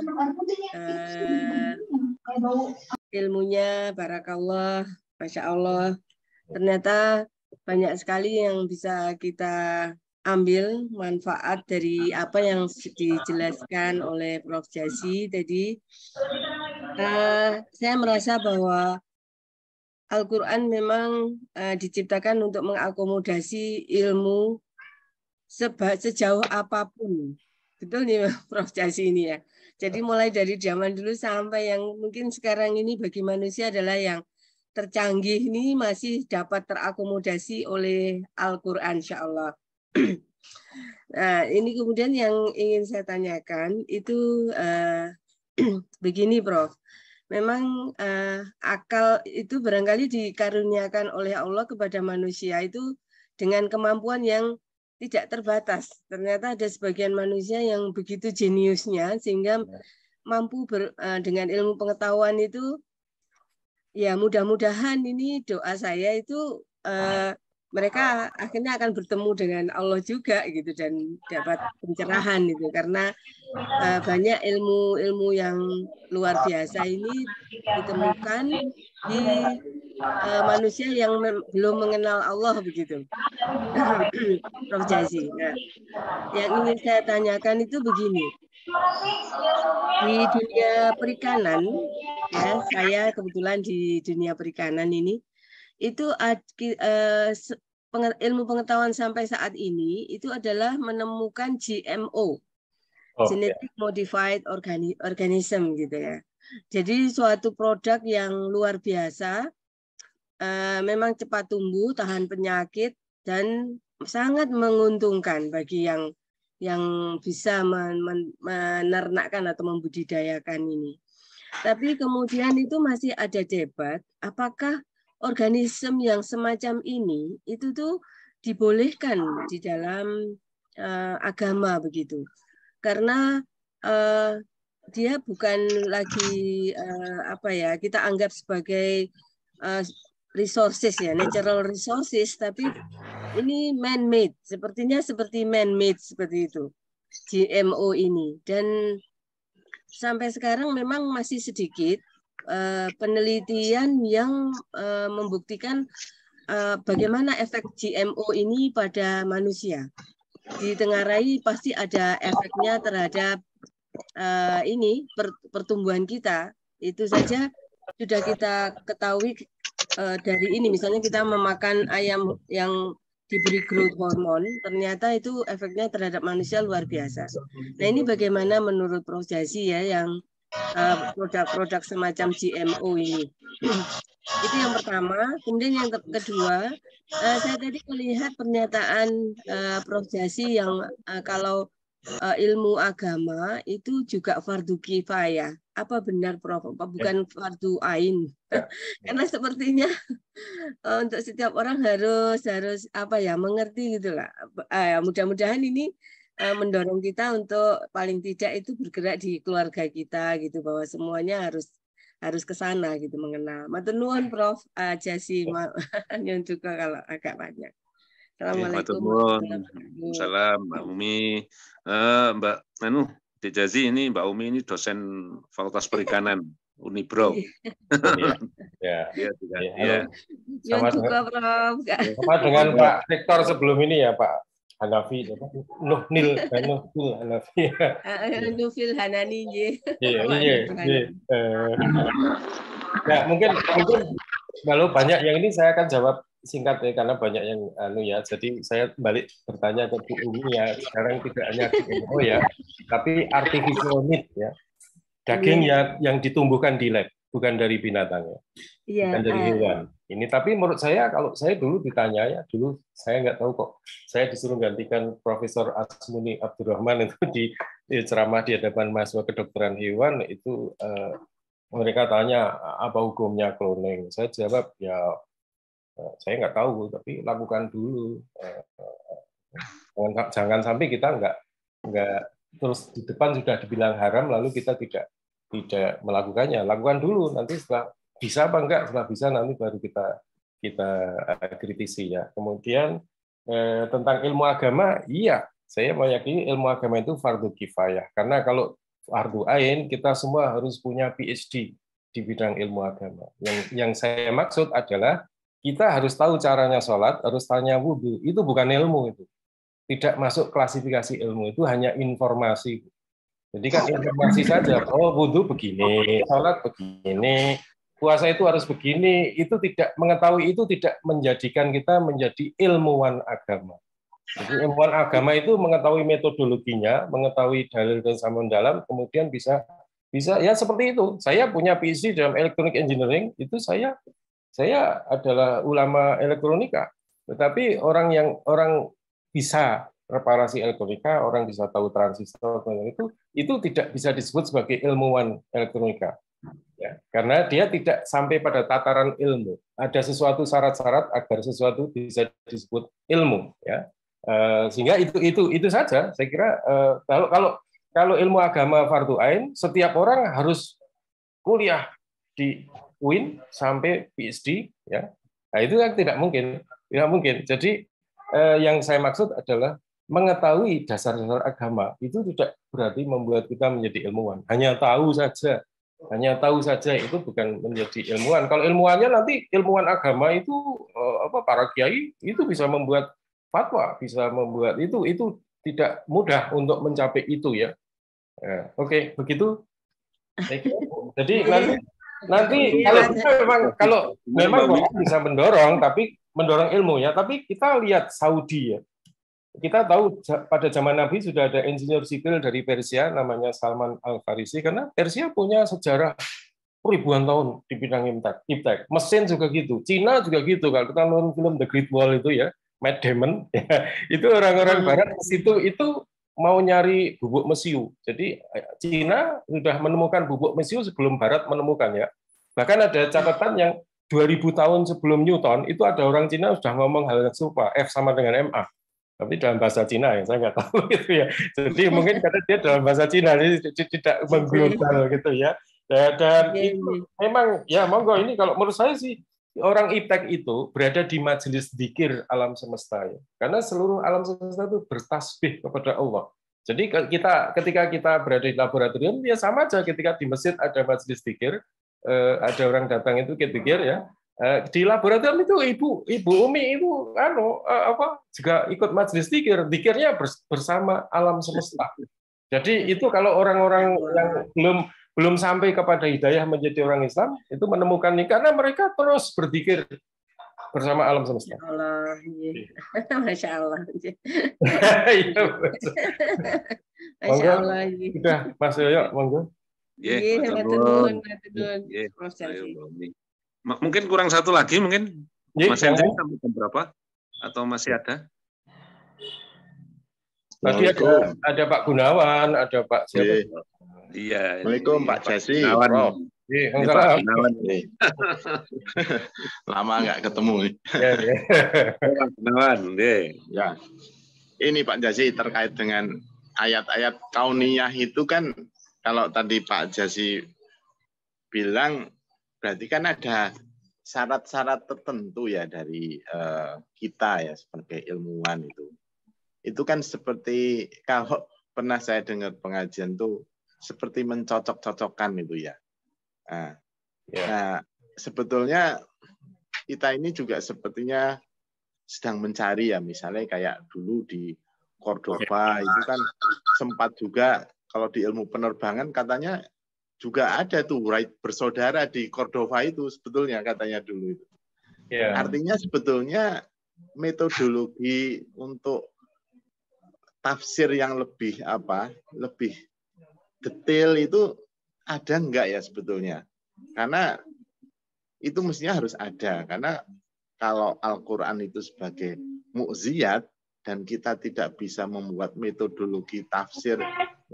Ilmunya barakallah, Masya Allah. Ternyata banyak sekali yang bisa kita ambil manfaat dari apa yang dijelaskan oleh Prof. Jazi tadi. Saya merasa bahwa Al-Quran memang diciptakan untuk mengakomodasi ilmu sejauh apapun. Betul nih Prof. Jazi ini ya. Jadi mulai dari zaman dulu sampai yang mungkin sekarang ini bagi manusia adalah yang tercanggih ini masih dapat terakomodasi oleh Al-Quran insya Allah. Nah, ini kemudian yang ingin saya tanyakan itu begini, Prof. Memang akal itu barangkali dikaruniakan oleh Allah kepada manusia itu dengan kemampuan yang tidak terbatas. Ternyata ada sebagian manusia yang begitu jeniusnya sehingga mampu dengan ilmu pengetahuan itu, ya mudah-mudahan ini doa saya itu mereka akhirnya akan bertemu dengan Allah juga gitu dan dapat pencerahan itu karena banyak ilmu-ilmu yang luar biasa ini ditemukan di manusia yang belum mengenal Allah begitu. Prof. Jazi. Nah, yang ingin saya tanyakan itu begini. Di dunia perikanan, ya saya kebetulan di dunia perikanan ini, itu ilmu pengetahuan sampai saat ini itu adalah menemukan GMO, genetic modified organism gitu ya. Jadi suatu produk yang luar biasa, memang cepat tumbuh, tahan penyakit dan sangat menguntungkan bagi yang bisa menernakkan atau membudidayakan ini. Tapi kemudian itu masih ada debat, apakah organisme yang semacam ini itu tuh dibolehkan di dalam agama begitu, karena dia bukan lagi kita anggap sebagai resources ya, natural resources, tapi ini man-made, sepertinya seperti man-made seperti itu GMO ini. Dan sampai sekarang memang masih sedikit penelitian yang membuktikan bagaimana efek GMO ini pada manusia. Ditengarai pasti ada efeknya terhadap pertumbuhan kita. Itu saja sudah kita ketahui dari ini. Misalnya kita memakan ayam yang diberi growth hormone, ternyata itu efeknya terhadap manusia luar biasa. Nah, ini bagaimana menurut Prof. Jazi ya yang produk-produk semacam GMO ini? Itu yang pertama. Kemudian yang kedua, saya tadi melihat pernyataan Prof. Jazi yang kalau ilmu agama itu juga fardu kifayah. Apa benar, Prof? Bukan fardu ain? Karena sepertinya untuk setiap orang harus mengerti gitulah. Mudah-mudahan ini mendorong kita untuk paling tidak itu bergerak di keluarga kita gitu, bahwa semuanya harus ke sana gitu, mengenal. Matur nuwun Prof. Jazi yang juga kalau agak banyak. Assalamualaikum. Waalaikumsalam Mbak Umi. Mbak Dek Jazi ini Mbak Umi ini dosen Fakultas Perikanan Unibro. Ya. Sama juga Prof. Sama dengan Pak Rektor sebelum ini ya Pak Hanafi, Nufil Hanafi. Nufil Hanani. Ya, mungkin kalau banyak yang ini saya akan jawab singkat ya, karena banyak yang jadi saya balik bertanya ke Bu Umi ya, sekarang tidak hanya GMO ya, tapi artificial meat ya, daging yang ditumbuhkan di lab, bukan dari binatang ya, bukan dari hewan. Ini tapi menurut saya, kalau saya dulu ditanya ya, dulu saya nggak tahu kok, saya disuruh gantikan Profesor Asmuni Abdurrahman itu di ceramah di hadapan mahasiswa kedokteran hewan itu, mereka tanya apa hukumnya cloning. Saya jawab ya saya nggak tahu, tapi lakukan dulu. Jangan sampai kita nggak terus di depan sudah dibilang haram lalu kita tidak melakukannya. Lakukan dulu, nanti setelah bisa apa enggak, setelah bisa nanti baru kita kritisi ya. Kemudian tentang ilmu agama, iya saya meyakini ilmu agama itu fardu kifayah, karena kalau fardu ain kita semua harus punya PhD di bidang ilmu agama. Yang saya maksud adalah kita harus tahu caranya sholat, harus tanya wudhu. Itu bukan ilmu, itu tidak masuk klasifikasi ilmu, itu hanya informasi. Jadi kan informasi saja, oh wudhu begini, sholat begini, puasa itu harus begini, itu tidak mengetahui, itu tidak menjadikan kita menjadi ilmuwan agama. Jadi ilmuwan agama itu mengetahui metodologinya, mengetahui dalil dan sama mendalam, kemudian bisa ya seperti itu. Saya punya PhD dalam electronic engineering, itu saya adalah ulama elektronika, tetapi orang bisa reparasi elektronika, orang bisa tahu transistor, itu tidak bisa disebut sebagai ilmuwan elektronika. Ya, karena dia tidak sampai pada tataran ilmu. Ada sesuatu syarat-syarat agar sesuatu bisa disebut ilmu. Ya, sehingga itu saja. Saya kira kalau ilmu agama fardhu ain, setiap orang harus kuliah di UIN sampai PhD. Ya, nah itu kan tidak mungkin. Jadi yang saya maksud adalah mengetahui dasar-dasar agama itu tidak berarti membuat kita menjadi ilmuwan. Hanya tahu saja itu bukan menjadi ilmuwan. Kalau ilmuwannya nanti ilmuwan agama itu para kiai itu bisa membuat fatwa, bisa membuat itu tidak mudah untuk mencapai itu ya. Oke, begitu. Jadi nanti kalau memang bisa mendorong ilmunya, tapi kita lihat Saudi ya. Kita tahu pada zaman Nabi sudah ada insinyur sipil dari Persia namanya Salman Al-Farisi, karena Persia punya sejarah ribuan tahun di bidang iptek. Mesin juga gitu, Cina juga gitu. Kalau kita nonton film The Great Wall itu ya, Matt Damon, ya, itu orang-orang Barat ke situ itu mau nyari bubuk mesiu. Jadi Cina sudah menemukan bubuk mesiu sebelum Barat menemukannya. Bahkan ada catatan yang 2000 tahun sebelum Newton itu ada orang Cina sudah ngomong hal yang serupa, F sama dengan MA. Tapi dalam bahasa Cina ya, saya nggak tahu gitu ya. Jadi mungkin kata dia dalam bahasa Cina, jadi tidak mengglobal gitu ya. Dan itu memang ya monggo, ini kalau menurut saya sih orang iptek itu berada di majelis dzikir alam semesta ya. Karena seluruh alam semesta itu bertasbih kepada Allah. Jadi ketika kita berada di laboratorium ya sama aja, ketika di masjid ada majelis dzikir, ada orang datang itu dzikir ya. Di laboratorium itu Ibu Umi itu juga ikut majelis dzikir, dzikirnya bersama alam semesta. Jadi itu kalau orang-orang yang belum sampai kepada hidayah menjadi orang Islam itu menemukan ini karena mereka terus berzikir bersama alam semesta. Masya Allah. Iya, Masya Allah. Sudah, Mas Yoyo, monggo. Mungkin kurang satu lagi, mungkin Mas Henry sampai jam berapa? Atau masih ada? Tadi ada Pak Gunawan, ada Pak siapa? Iya. Assalamualaikum Pak Jasi, Prof. Pak Gunawan. Lama nggak ketemu. Pak Gunawan. Ya. Ini Pak Jasi terkait dengan ayat-ayat kauniyah itu kan kalau tadi Pak Jasi bilang berarti kan ada syarat-syarat tertentu ya dari kita ya sebagai ilmuwan itu. Itu kan seperti kalau pernah saya dengar pengajian tuh seperti mencocok-cocokkan itu ya. Nah, sebetulnya kita ini juga sepertinya sedang mencari ya, misalnya kayak dulu di Cordoba itu kan sempat juga kalau di ilmu penerbangan katanya juga ada tuh bersaudara di Cordoba itu sebetulnya katanya dulu itu. Artinya sebetulnya metodologi untuk tafsir yang lebih detail itu ada enggak ya sebetulnya? Karena itu mestinya harus ada. Karena kalau Al-Quran itu sebagai mukjizat dan kita tidak bisa membuat metodologi tafsir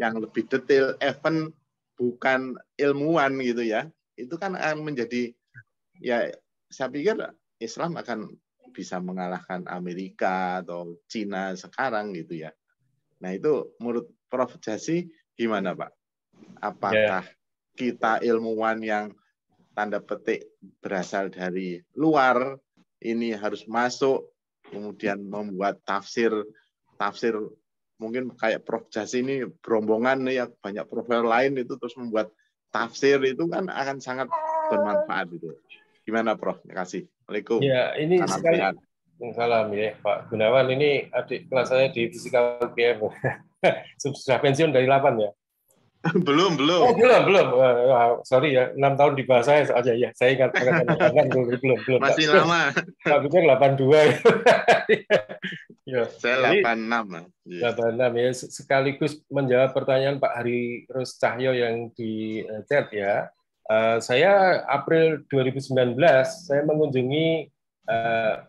yang lebih detail, even bukan ilmuwan gitu ya, itu kan akan menjadi, ya saya pikir Islam akan bisa mengalahkan Amerika atau Cina sekarang gitu ya. Nah itu menurut Prof. Jasi gimana Pak? Apakah kita ilmuwan yang tanda petik berasal dari luar ini harus masuk kemudian membuat tafsir mungkin kayak Prof. Jasi ini berombongan ya, banyak profesor lain itu terus membuat tafsir itu kan akan sangat bermanfaat itu. Gimana Prof? Terima kasih. Waalaikumsalam. Ya, ini sekali. Salam ya Pak Gunawan, ini adik kelas saya di Fisika UGM. Sudah pensiun dari 8 ya? Belum. Oh, belum. Sorry ya, 6 tahun di bawah saya soalnya ya. Saya ingat belum. Masih lama. Saya pikir 82. Ya. Saya 86. 86 ya. Sekaligus menjawab pertanyaan Pak Hari Rus Cahyo yang di chat ya. Saya April 2019 saya mengunjungi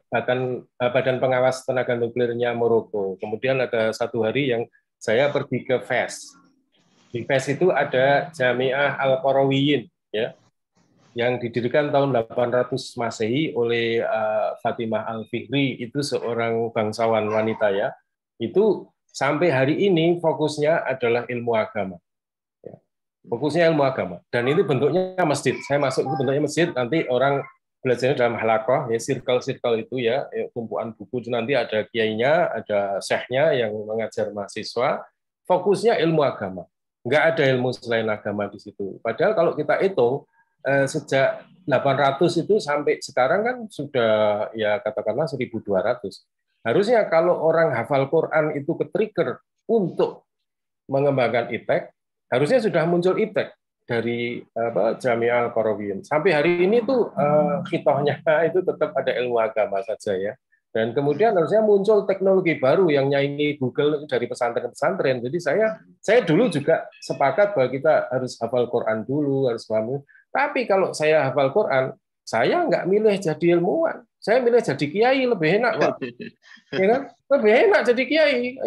Badan Pengawas Tenaga Nuklirnya Maroko. Kemudian ada satu hari yang saya pergi ke Fes. Di Fes itu ada Jamiah Al-Qarawiyyin, ya, yang didirikan tahun 800 Masehi oleh Fatimah Al-Fihri, itu seorang bangsawan wanita, ya. Itu sampai hari ini fokusnya adalah ilmu agama. Ya. Fokusnya ilmu agama. Dan itu bentuknya masjid. Saya masuk itu bentuknya masjid, nanti orang belajarnya dalam halakoh, ya, circle-circle itu, ya, tumpuan buku itu nanti ada kiainya, ada syekhnya yang mengajar mahasiswa. Fokusnya ilmu agama. Nggak ada ilmu selain agama di situ. Padahal kalau kita hitung, sejak 800 itu sampai sekarang kan sudah, ya, katakanlah 1200. Harusnya kalau orang hafal Quran itu ke-trigger untuk mengembangkan IPTEK, harusnya sudah muncul IPTEK dari Jamiah Al-Qarawiyyin. Sampai hari ini tuh khitohnya itu tetap ada ilmu agama saja, ya. Dan kemudian harusnya muncul teknologi baru yang nyaingi Google dari pesantren-pesantren. Jadi saya dulu juga sepakat bahwa kita harus hafal Quran dulu, harus paham. Tapi kalau saya hafal Quran, saya nggak milih jadi ilmuwan. Saya milih jadi kiai, lebih enak, Pak. Ya kan? Lebih enak jadi kiai.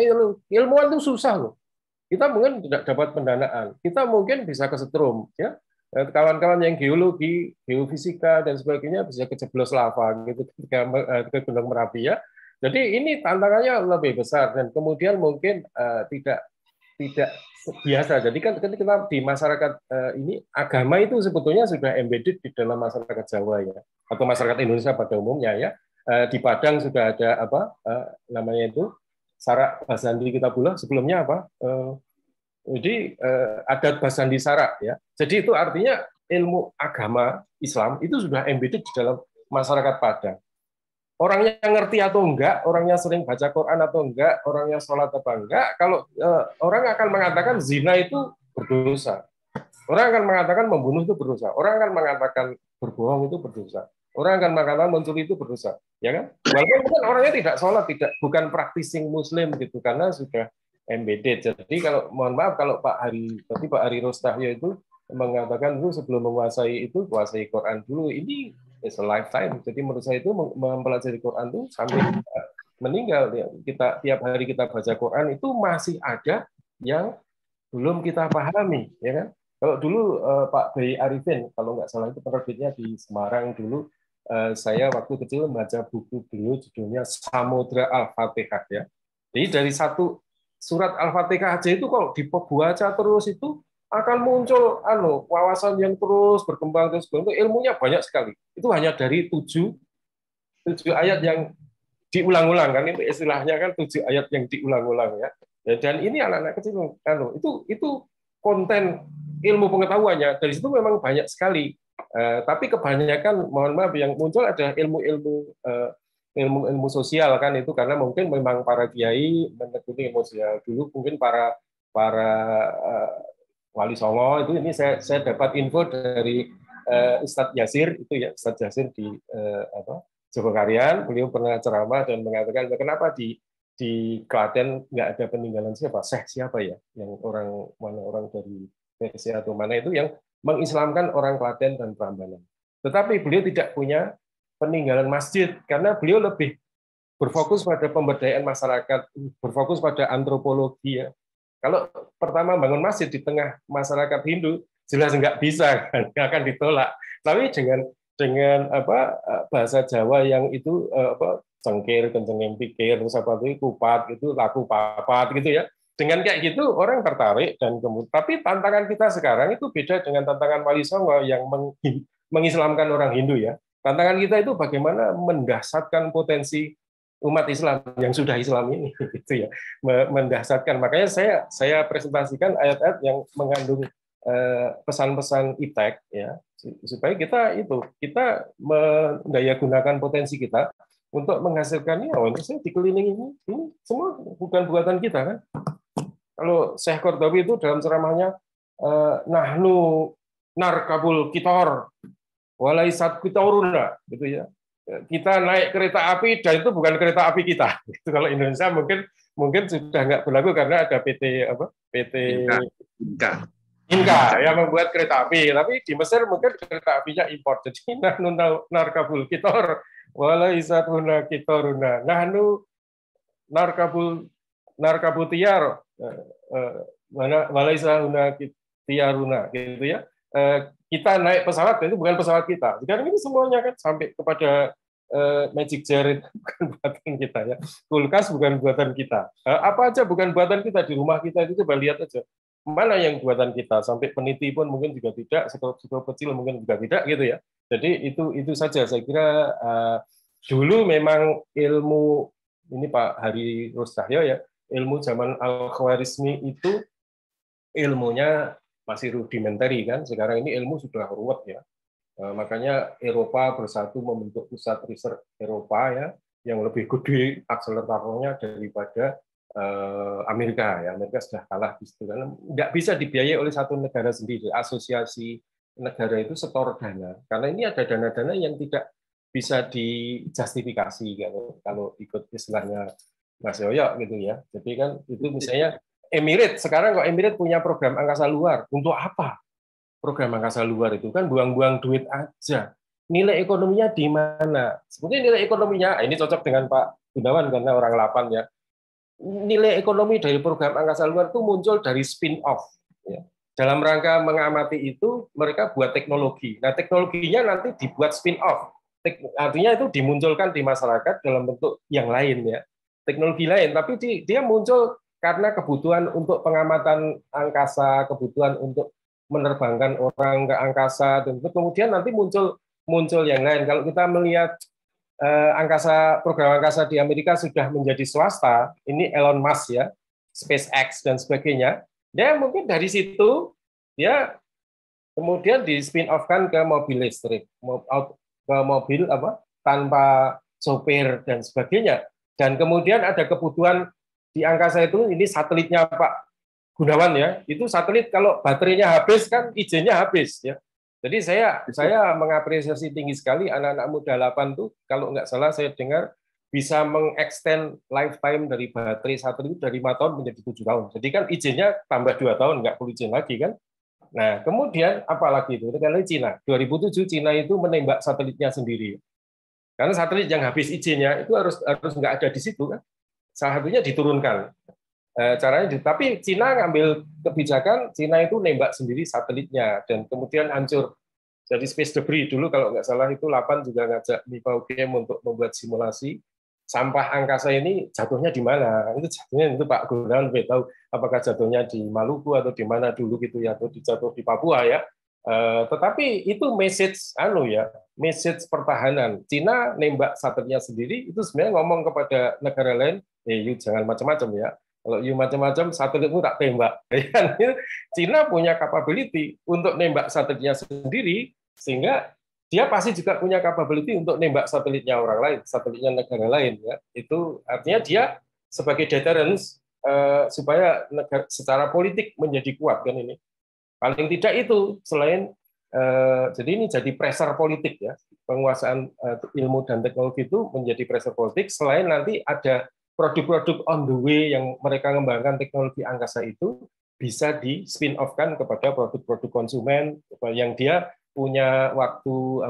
Ilmuwan itu susah loh. Kita mungkin tidak dapat pendanaan. Kita mungkin bisa kesetrum, ya. Kawan-kawan yang geologi, geofisika dan sebagainya bisa kejeblos lava gitu ke Gunung Merapi, ya. Jadi ini tantangannya lebih besar dan kemudian mungkin tidak biasa. Jadi kan kita di masyarakat ini agama itu sebetulnya sudah embedded di dalam masyarakat Jawa, ya, atau masyarakat Indonesia pada umumnya, ya. Di Padang sudah ada namanya itu Sarak Basandi Kitabullah, sebelumnya jadi adat Basandi Sarak, ya. Jadi itu artinya ilmu agama Islam itu sudah embedded di dalam masyarakat Padang. Orangnya ngerti atau enggak, orangnya sering baca Quran atau enggak, orangnya sholat atau enggak, kalau orang akan mengatakan zina itu berdosa. Orang akan mengatakan membunuh itu berdosa. Orang akan mengatakan berbohong itu berdosa. Orang akan mengatakan mencuri itu berdosa, ya kan? Walaupun orangnya tidak sholat, bukan practicing Muslim gitu, karena sudah embedded. Jadi kalau mohon maaf kalau Pak Hari Rostahyo itu mengatakan dulu sebelum menguasai itu kuasai Quran dulu, ini is a lifetime. Jadi menurut saya itu mempelajari Quran itu sampai meninggal, ya. Kita tiap hari kita baca Quran itu masih ada yang belum kita pahami, ya kan? Kalau dulu Pak Bayi Arifin, kalau nggak salah itu penerbitnya di Semarang dulu, saya waktu kecil membaca buku beliau judulnya Samudra Al-Fatihah, ya. Jadi dari satu surat Al-Fatihah aja itu kalau dibaca terus itu akan muncul wawasan yang terus berkembang, ilmunya banyak sekali. Itu hanya dari 7 ayat yang diulang-ulang, kan itu istilahnya kan 7 ayat yang diulang-ulang, ya. Dan ini anak-anak kecil itu konten ilmu pengetahuannya dari situ memang banyak sekali. Tapi kebanyakan mohon maaf yang muncul ada ilmu sosial, kan itu karena mungkin memang para kiai menekuni ilmu sosial dulu, mungkin para wali songo itu. Ini saya dapat info dari Ustadz Yasir itu, ya, Ustadz Yasir di Jogokarian. Beliau pernah ceramah dan mengatakan kenapa di Klaten nggak ada peninggalan siapa ya, yang orang dari Persia atau mana itu yang mengislamkan orang Klaten dan Prambanan. Tetapi beliau tidak punya peninggalan masjid karena beliau lebih berfokus pada pemberdayaan masyarakat, berfokus pada antropologi, ya. Kalau pertama bangun masjid di tengah masyarakat Hindu jelas nggak bisa, kan, akan ditolak. Tapi dengan bahasa Jawa yang itu cengkir, kencengin pikir, terus kupat itu laku papat gitu, ya. Dengan kayak gitu orang tertarik dan kemudian. Tapi tantangan kita sekarang itu beda dengan tantangan Wali Songo yang mengislamkan orang Hindu, ya. Tantangan kita itu bagaimana mendahsyatkan potensi umat Islam yang sudah Islam ini, gitu, ya, mendahsyatkan. Makanya saya presentasikan ayat-ayat yang mengandung pesan-pesan IPTEK, ya, supaya kita mendayagunakan potensi kita untuk menghasilkan ini. Saya dikelilingi ini semua bukan buatan kita, kan. Kalau Syekh Qardawi itu dalam ceramahnya nahnu narkabul kitor walaisat kitoruna, gitu, ya. Kita naik kereta api dan itu bukan kereta api kita. Itu kalau Indonesia mungkin sudah nggak berlaku karena ada PT Inka yang membuat kereta api. Tapi di Mesir mungkin kereta apinya impor. Jadi narkabul kitor walaisat huna kitoruna nahnu narkabutiyar walaisa huna tiaruna gitu ya. Kita naik pesawat itu bukan pesawat kita. Sekarang ini semuanya kan sampai kepada magic jar itu bukan buatan kita ya. Kulkas bukan buatan kita. Apa aja bukan buatan kita di rumah kita itu, coba lihat aja. Mana yang buatan kita, sampai peniti pun mungkin juga tidak, skop kecil mungkin juga tidak gitu ya. Jadi itu saja saya kira dulu memang ilmu ini Pak Hari Ruscahyo ya, ilmu zaman Al-Khwarizmi itu ilmunya masih rudimentary kan. Sekarang ini ilmu sudah ruwet ya. Makanya Eropa bersatu membentuk pusat riset Eropa ya, yang lebih gede akseleratornya daripada Amerika ya. Amerika sudah kalah di situ karena tidak bisa dibiayai oleh satu negara sendiri. Asosiasi negara itu setor dana karena ini ada dana-dana yang tidak bisa dijustifikasi kalau ikut istilahnya Mas Yoyo gitu ya. Jadi kan itu misalnya Emirates, sekarang kok Emirates punya program angkasa luar, untuk apa? Program angkasa luar itu kan buang-buang duit aja. Nilai ekonominya di mana? Sebetulnya nilai ekonominya, ini cocok dengan Pak Gunawan karena orang 8 ya. Nilai ekonomi dari program angkasa luar itu muncul dari spin-off. Ya. Dalam rangka mengamati itu, mereka buat teknologi. Nah, teknologinya nanti dibuat spin-off. Artinya itu dimunculkan di masyarakat dalam bentuk yang lain ya. Teknologi lain, tapi dia muncul karena kebutuhan untuk pengamatan angkasa, kebutuhan untuk menerbangkan orang ke angkasa, dan kemudian nanti muncul yang lain. Kalau kita melihat program angkasa di Amerika sudah menjadi swasta, ini Elon Musk ya, SpaceX dan sebagainya, dia mungkin dari situ dia kemudian di spin-off-kan ke mobil listrik, ke mobil tanpa sopir dan sebagainya. Dan kemudian ada kebutuhan di angkasa itu, ini satelitnya Pak Gunawan ya, itu satelit kalau baterainya habis kan izinnya habis ya. Jadi saya mengapresiasi tinggi sekali anak-anak muda 8 tuh, kalau nggak salah saya dengar bisa mengextend lifetime dari baterai satelit dari 5 tahun menjadi 7 tahun. Jadi kan izinnya tambah 2 tahun, nggak perlu izin lagi kan. Nah, kemudian apalagi itu, dengan Cina. 2007 Cina itu menembak satelitnya sendiri. Karena satelit yang habis izinnya itu harus nggak ada di situ kan. Salah satunya diturunkan. Caranya, tapi Cina ngambil kebijakan, Cina itu nembak sendiri satelitnya dan kemudian hancur. Jadi space debris dulu kalau nggak salah itu 8 juga ngajak Mipa UGM untuk membuat simulasi sampah angkasa ini jatuhnya di mana. Itu jatuhnya itu Pak Gunawan lebih tahu apakah jatuhnya di Maluku atau di mana dulu gitu ya, atau jatuh di Papua ya. Tetapi itu message message pertahanan. Cina nembak satelitnya sendiri itu sebenarnya ngomong kepada negara lain, you jangan macam-macam ya. Kalau you macam-macam, satelitmu tak tembak. Cina punya capability untuk nembak satelitnya sendiri, sehingga dia pasti juga punya capability untuk nembak satelitnya orang lain, satelitnya negara lain. Ya. Itu artinya dia sebagai deterrence supaya negara, secara politik menjadi kuat kan ini. Paling tidak itu selain jadi ini jadi pressure politik ya, penguasaan ilmu dan teknologi itu menjadi pressure politik. Selain nanti ada produk-produk on the way yang mereka kembangkan teknologi angkasa itu bisa di spin off-kan kepada produk-produk konsumen yang dia punya waktu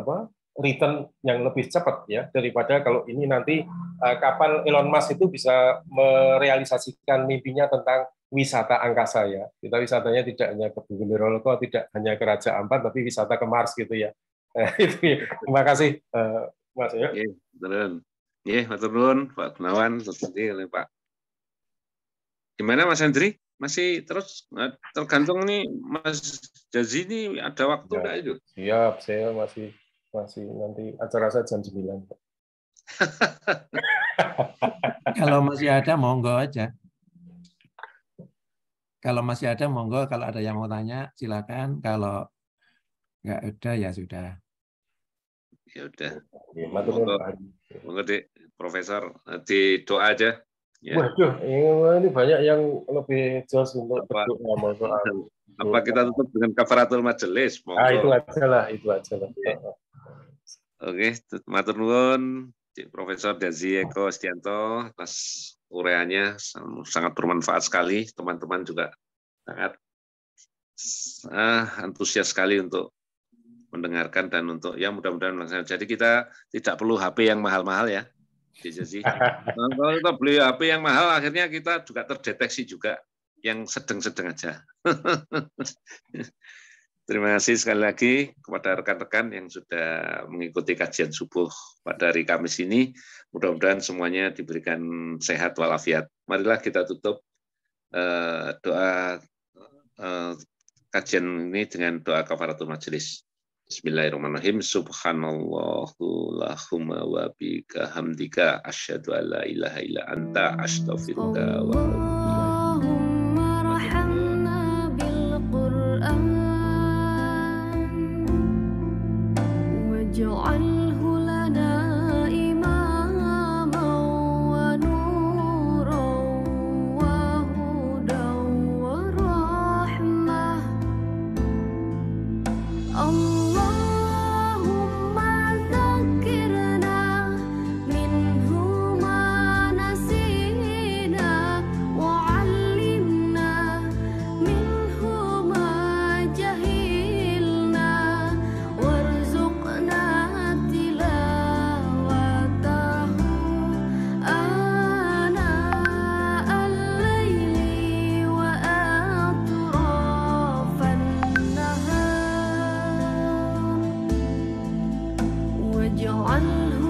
return yang lebih cepat ya daripada kalau ini nanti kapan Elon Musk itu bisa merealisasikan mimpinya tentang wisata angkasa ya. Kita wisatanya tidak hanya ke Bumi Roloko, tidak hanya ke Raja Ampat, tapi wisata ke Mars gitu ya. Itu ya. Terima kasih Mas ya. Iya, matur nuwun Pak Gunawan, seperti oleh Pak. Gimana Mas Hendri? Masih terus tergantung nih Mas Jazi ini ada waktu enggak itu? Siap, saya masih nanti acara saya jam 9. Kalau masih ada monggo aja. Kalau masih ada monggo, kalau ada yang mau tanya silakan, kalau enggak ada ya sudah. Ya udah. Monggo Dek, Profesor di doa aja. Ya. Waduh, ini banyak yang lebih jelas untuk berdoa. Apa kita tutup dengan kafaratul majelis? Itu aja lah. Oke, matur nuwun Profesor Dazi Eko Setianto atas uraiannya sangat bermanfaat sekali. Teman-teman juga sangat antusias sekali untuk mendengarkan dan untuk ya mudah-mudahan melaksanakan. Jadi kita tidak perlu HP yang mahal-mahal ya. Jadi kalau kita beli HP yang mahal, akhirnya kita juga terdeteksi juga yang sedang-sedang aja. Terima kasih sekali lagi kepada rekan-rekan yang sudah mengikuti kajian subuh pada hari Kamis ini. Mudah-mudahan semuanya diberikan sehat walafiat. Marilah kita tutup doa kajian ini dengan doa kafaratul majelis. Bismillahirrahmanirrahim. Subhanallahumma wa bihamdika asyhadu an la ilaha illa anta astaghfiruka wa واجعله لنا إماما ونورا وهدى ورحمة اللهم ذكرنا منه ما نسينا وعلمنا منه ما جهلنا وارزقنا تلاوته آناء الليل وأطراف النهار واجعله